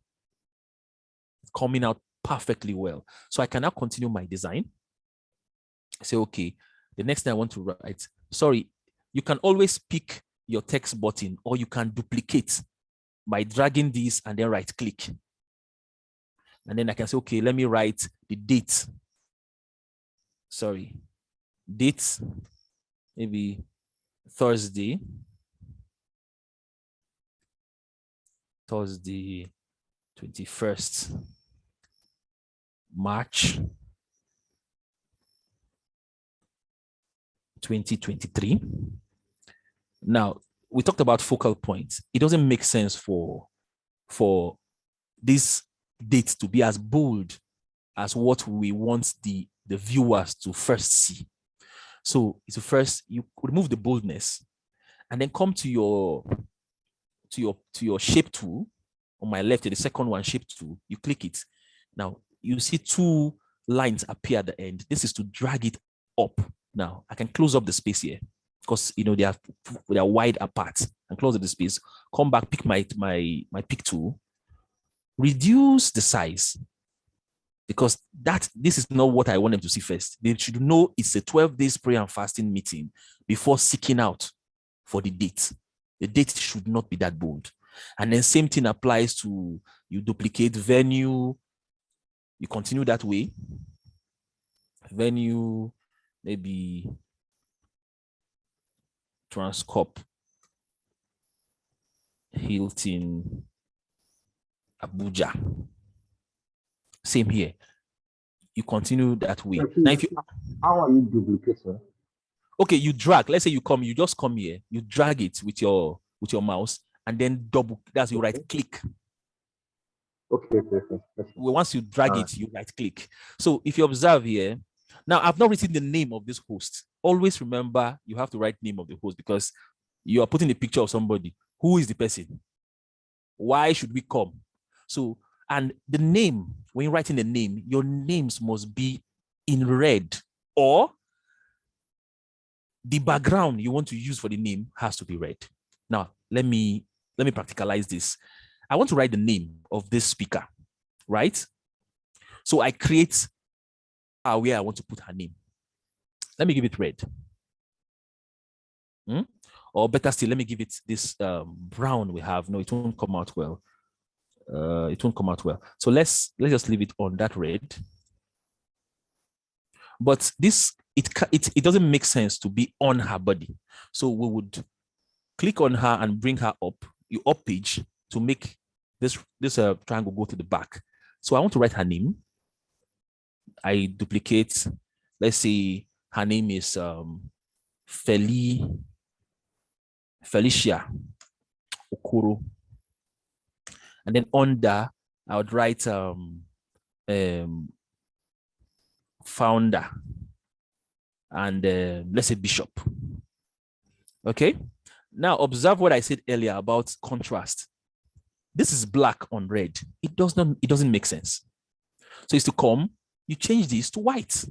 coming out perfectly well. So I can now continue my design. Say, okay, the next thing I want to write, sorry, you can always pick your text button, or you can duplicate by dragging this and then right click. And then I can say, okay, let me write the date. Sorry, date, maybe Thursday 21st March 2023. Now, we talked about focal points. It doesn't make sense for this date to be as bold as what we want the viewers to first see. So it's first, you remove the boldness and then come to your shape tool on my left, the second one, shape tool. You click it. Now, you see two lines appear at the end. This is to drag it up. Now, I can close up the space here because they are wide apart, and close up the space. Come back, pick my pick tool, reduce the size, because this is not what I want them to see first. They should know it's a 12 days prayer and fasting meeting before seeking out for the date. The date should not be that bold. And then same thing applies to, you duplicate venue, you continue that way. Venue, maybe Transcorp, Hilton, Abuja. Same here. You continue that way. Now, if you, how are you duplicating? Okay, you drag. Let's say you just come here. You drag it with your mouse, and then double. That's you right click. Okay. Once you drag it, you right click. So if you observe here, now I've not written the name of this host. Always remember you have to write name of the host, because you are putting a picture of somebody. Who is the person? Why should we come? So, and the name, when you're writing the name, your names must be in red, or the background you want to use for the name has to be red. Now, let me practicalize this. I want to write the name of this speaker, right? So I create where I want to put her name. Let me give it red. Or better still, let me give it this brown we have. No, it won't come out well. It won't come out well. So let's just leave it on that red. But this, it doesn't make sense to be on her body. So we would click on her and bring her up, you up page, to make this triangle go to the back. So I want to write her name. I duplicate, let's say her name is Felicia Okoro. And then under, I would write founder, and let's say bishop. Okay. Now observe what I said earlier about contrast. This is black on red. It doesn't make sense. So it's to come, you change this to white.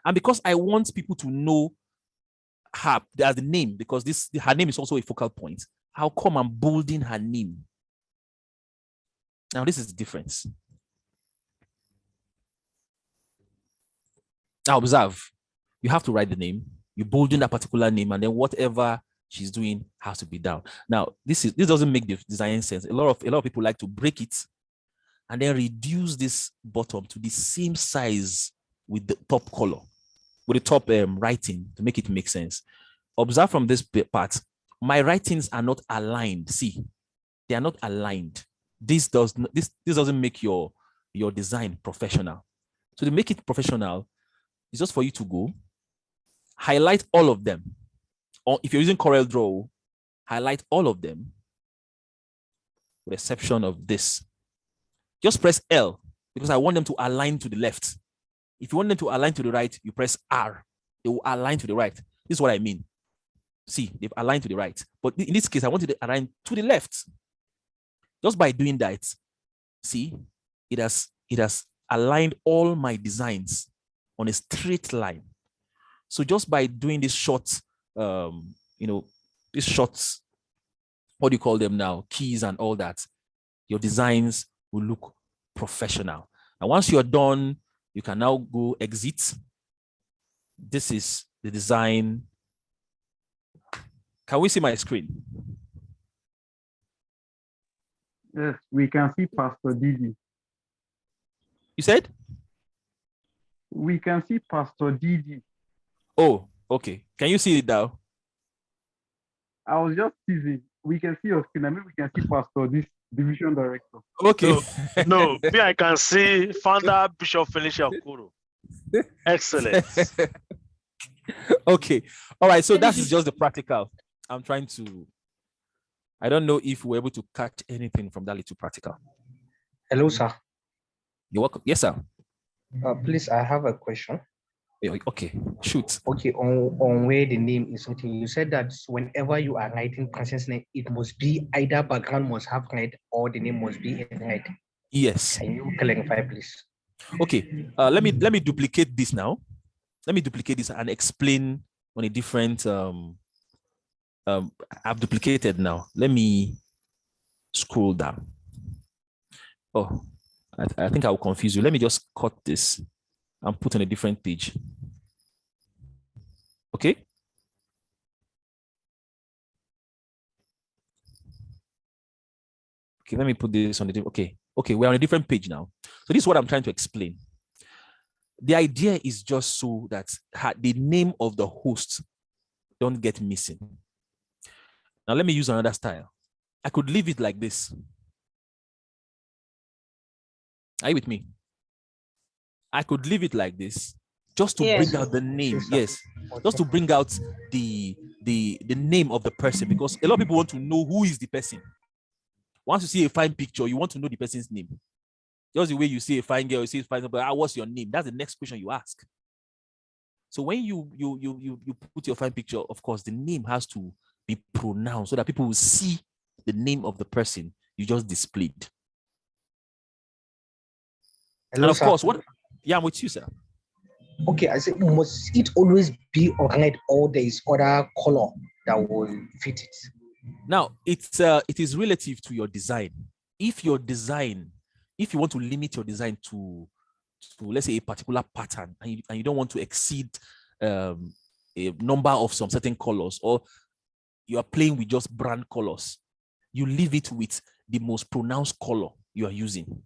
And because I want people to know her as the name, because her name is also a focal point, I'll come and bolding her name. Now this is the difference. Now observe, you have to write the name, you bolding that particular name, and then whatever she's doing has to be down. Now this doesn't make the design sense. A lot of people like to break it and then reduce this bottom to the same size with the top color, with the top writing, to make it make sense. Observe from this part, my writings are not aligned. See, they are not aligned. This doesn't make your design professional. So to make it professional, it's just for you to go highlight all of them. Or if you're using CorelDRAW, highlight all of them, with exception of this. Just press L, because I want them to align to the left. If you want them to align to the right, you press R. They will align to the right. This is what I mean. See, they've aligned to the right. But in this case, I want it to align to the left. Just by doing that, see, it has aligned all my designs on a straight line. So just by doing this short, these shorts, what do you call them now? Keys and all that, your designs will look professional. And once you're done, you can now go exit. This is the design. Can we see my screen? Yes, we can see Pastor Didi. You said? We can see Pastor Didi. Oh, okay. Can you see it now? I was just teasing. We can see your screen. I mean, we can see Pastor, this division director. Okay. No, me, I can see founder Bishop Felicia Okoro. Excellent. Okay. All right. So that is just the practical. I don't know if we're able to catch anything from that little practical. Hello, sir. You're welcome. Yes, sir. Please, I have a question. Okay, shoot. Okay, on where the name is written, you said that whenever you are writing person's name, it must be either background must have red or the name must be in red. Yes. Can you clarify, please? Okay. Let me duplicate this now. Let me duplicate this and explain on a different. I've duplicated now. Let me scroll down. Oh, I think I will confuse you. Let me just cut this and put on a different page. Okay. Okay, let me put this on the okay. Okay, we're on a different page now. So this is what I'm trying to explain. The idea is just so that the name of the host don't get missing. Now let me use another style. I could leave it like this. Are you with me? I could leave it like this just to bring out the name. Yes, just to bring out the name of the person, because a lot of people want to know who is the person. Once you see a fine picture, you want to know the person's name. Just the way you see a fine girl, you see a fine, but what's your name? That's the next question you ask. So when you put your fine picture, of course, the name has to be pronounced so that people will see the name of the person you just displayed. Hello, and of sir. course, what? Yeah, I'm with you, sir. Okay, I said, must it always be red, or there is other color that will fit it? Now, it is relative to your design. If you want to limit your design to let's say a particular pattern, and you don't want to exceed a number of some certain colors, or you are playing with just brand colors, you leave it with the most pronounced color you are using.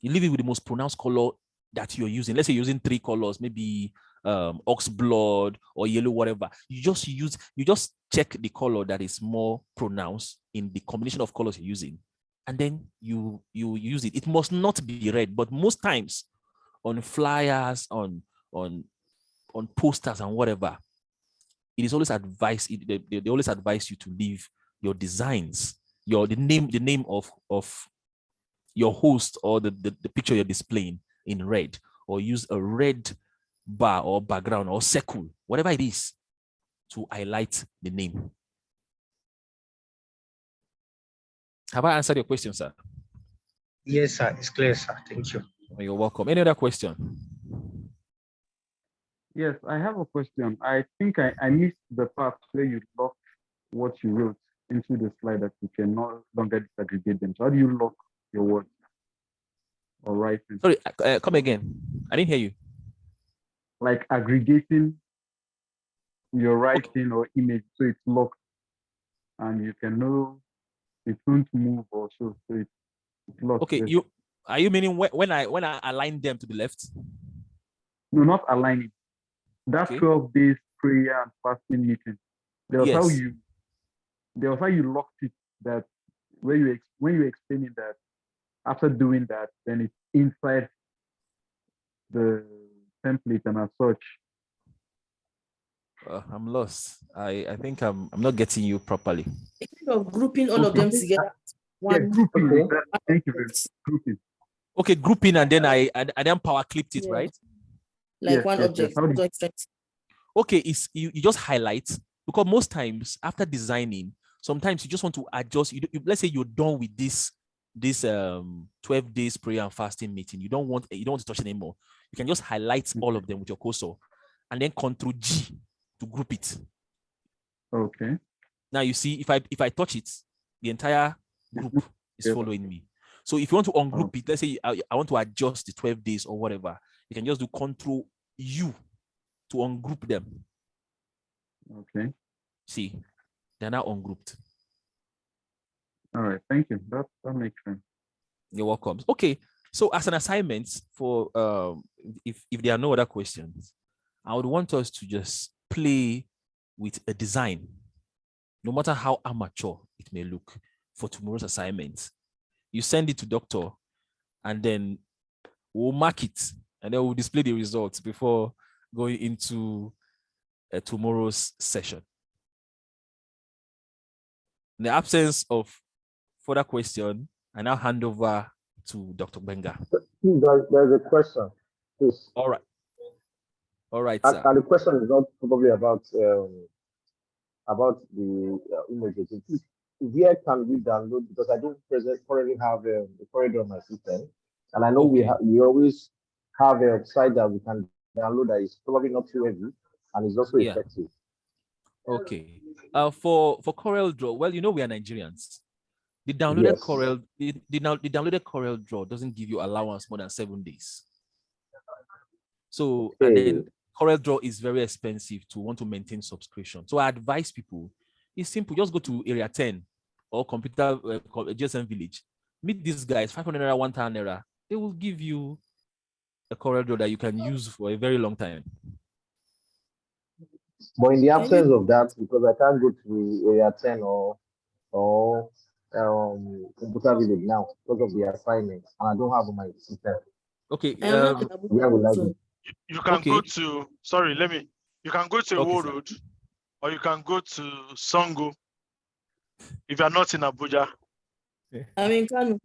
You leave it with the most pronounced color that you're using. Let's say you're using 3 colors, maybe ox blood or yellow, whatever. You just check the color that is more pronounced in the combination of colors you're using, and then you use it. It must not be red, but most times on flyers, on posters and whatever, it is always advised. They always advise you to leave your designs, the name of your host or the picture you're displaying in red, or use a red bar or background or circle, whatever it is, to highlight the name. Have I answered your question, sir? Yes, sir. It's clear, sir. Thank you. You're welcome. Any other question? Yes, I have a question. I think I missed the part where you locked what you wrote into the slide that you can no longer disaggregate them. So how do you lock your words or writing? Sorry, come again. I didn't hear you. Like aggregating your writing or image so it's locked and you can know it won't move or so it's locked. Okay, are you meaning when I align them to the left? No, not aligning. That 12 days prayer and fasting meeting. There was how you locked it, that when you explaining that after doing that, then it's inside the template and as such. I'm lost. I think I'm not getting you properly. Kind of grouping all of them together. Yeah, grouping. Okay. Thank you very much. Grouping. Okay, grouping, and then I then power clipped it, right? Like one object. Okay, it's you just highlight, because most times after designing, sometimes you just want to adjust. Let's say you're done with this 12 days prayer and fasting meeting. You don't want to touch it anymore. You can just highlight all of them with your cursor, and then Ctrl G to group it. Okay. Now you see, if I touch it, the entire group is following me. So if you want to ungroup it, let's say I want to adjust the 12 days or whatever, you can just do Ctrl U to ungroup them. Okay. See, they're now ungrouped. All right, thank you. That makes sense. You're welcome. Okay, so as an assignment for if there are no other questions, I would want us to just play with a design, no matter how amateur it may look, for tomorrow's assignment. You send it to doctor, and then we'll mark it, and then we'll display the results before going into tomorrow's session. In the absence of further question, I now hand over to Dr. Benga. There's a question, please. All right. All right, and, sir. And the question is not probably about the images. where can we download? Because I don't currently have a corridor on my system, and I know we always have a website that we can download that is probably not too heavy and is also Yeah. effective. Okay. For Corel Draw, well, you know we are Nigerians. The downloaded Corel, the downloaded Corel Draw doesn't give you allowance more than 7 days. So and then Corel Draw is very expensive to want to maintain subscription. So I advise people, it's simple, just go to Area 10 or computer GSM Village. Meet these guys, 500 naira, 1,000 naira. They will give you a Corel Draw that you can use for a very long time. But in the absence of that, because I can't go to Area 10 or computer village now because of the assignment, and I don't have my system. Okay. Where will I go? You can go to, sorry, you can go to Iwo Road, or you can go to Songo if you're not in Abuja. I'm in Kano.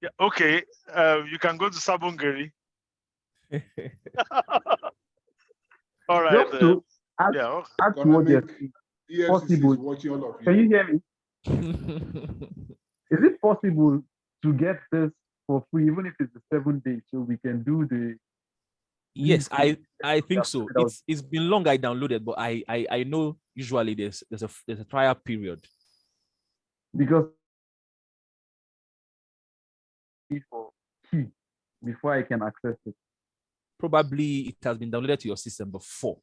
Yeah, okay. You can go to Sabongeri. All right. Just to add to what you're saying, possible. Can you hear me? Is it possible to get this for free, even if it's the 7 days, so we can do the? Yes, I think so. It's been long I downloaded, but I know usually there's a trial period. Because before I can access it. Probably it has been downloaded to your system before.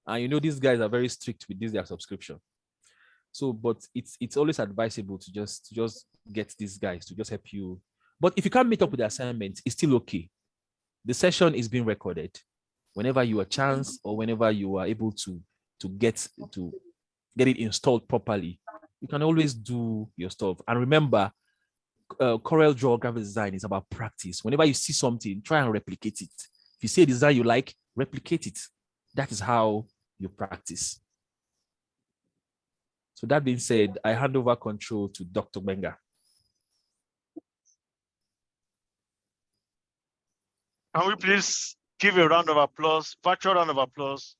And you know these guys are very strict with their subscription. So, but it's always advisable to just get these guys to just help you. But if you can't meet up with the assignment, it's still okay. The session is being recorded. Whenever you have a chance or whenever you are able to get it installed properly, you can always do your stuff. And remember, Corel Draw graphic design is about practice. Whenever you see something, try and replicate it. If you see a design you like, replicate it. That is how you practice. So that being said, I hand over control to Dr. Benga. Can we please give a round of applause, virtual round of applause,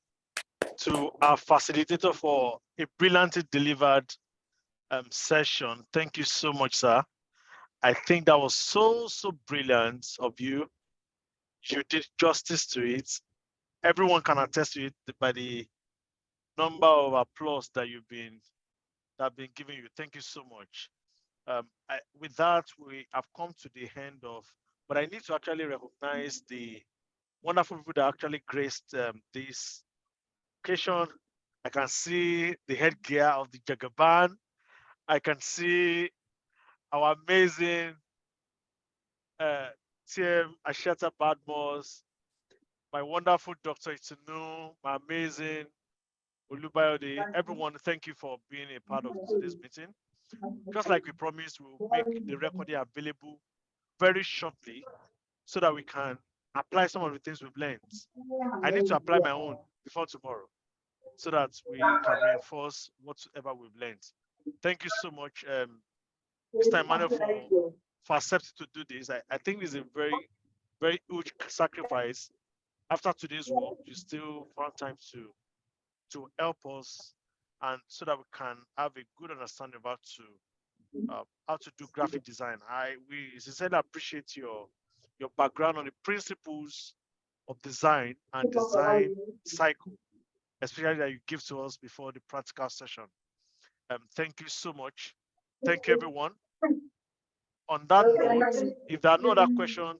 to our facilitator for a brilliantly delivered session. Thank you so much, sir. I think that was so brilliant of you. You did justice to it. Everyone can attest to it by the number of applause that have been giving you. Thank you so much. With that, we have come to the end of, but I need to actually recognize the wonderful people that actually graced this occasion. I can see the headgear of the Jagaban. I can see our amazing TM Ashata Badmos, my wonderful Dr. Itunu, my amazing Olubayode. Everyone, thank you for being a part of today's meeting. Just like we promised, we'll make the recording available very shortly so that we can apply some of the things we've learned. I need to apply my own before tomorrow so that we can reinforce whatever we've learned. Thank you so much, Mr. Emmanuel, for accepting to do this. I think this is a very, very huge sacrifice. After today's work, you still found time to help us, and so that we can have a good understanding about how to do graphic design. We sincerely appreciate your background on the principles of design and design cycle, especially that you give to us before the practical session. Thank you so much. Thank you, everyone. On that note, if there are no other questions,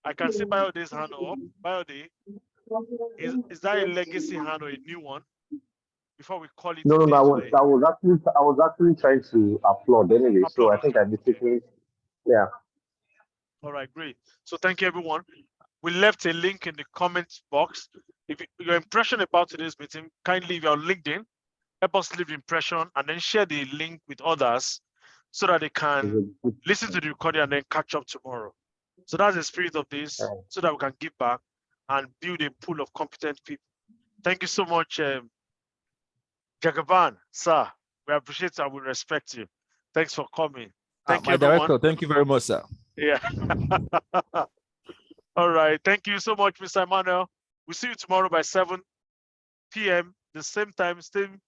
I can see Biode's hand up. Biode, is that a legacy hand or a new one? Before we call it. No, I was actually trying to applaud anyway. So I think I mistakenly, yeah. All right, great. So thank you, everyone. We left a link in the comments box. If your impression about today's meeting, kindly, if you're on LinkedIn, help us leave the impression and then share the link with others so that they can listen to the recording and then catch up tomorrow. So that's the spirit of this, so that we can give back and build a pool of competent people. Thank you so much, Jagaban, sir. We appreciate and we respect you. Thanks for coming. Thank you, everyone. Director, thank you very much, sir. Yeah. All right. Thank you so much, Mr. Emmanuel. We'll see you tomorrow by 7 p.m. the same time, same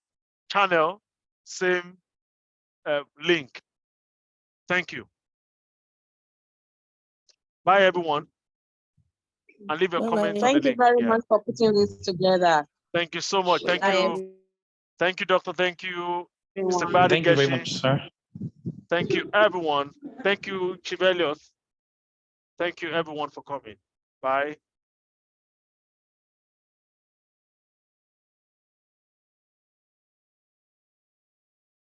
channel, same link. Thank you. Bye, everyone. And leave a comment on the Thank you link. very much for putting this together. Thank you so much. Thank you. Thank you, Doctor. Thank you, Mr. Everyone. Thank you very much, Badigeshi. sir. Thank you, everyone. Thank you, Chivelios. Thank you, everyone, for coming. Bye.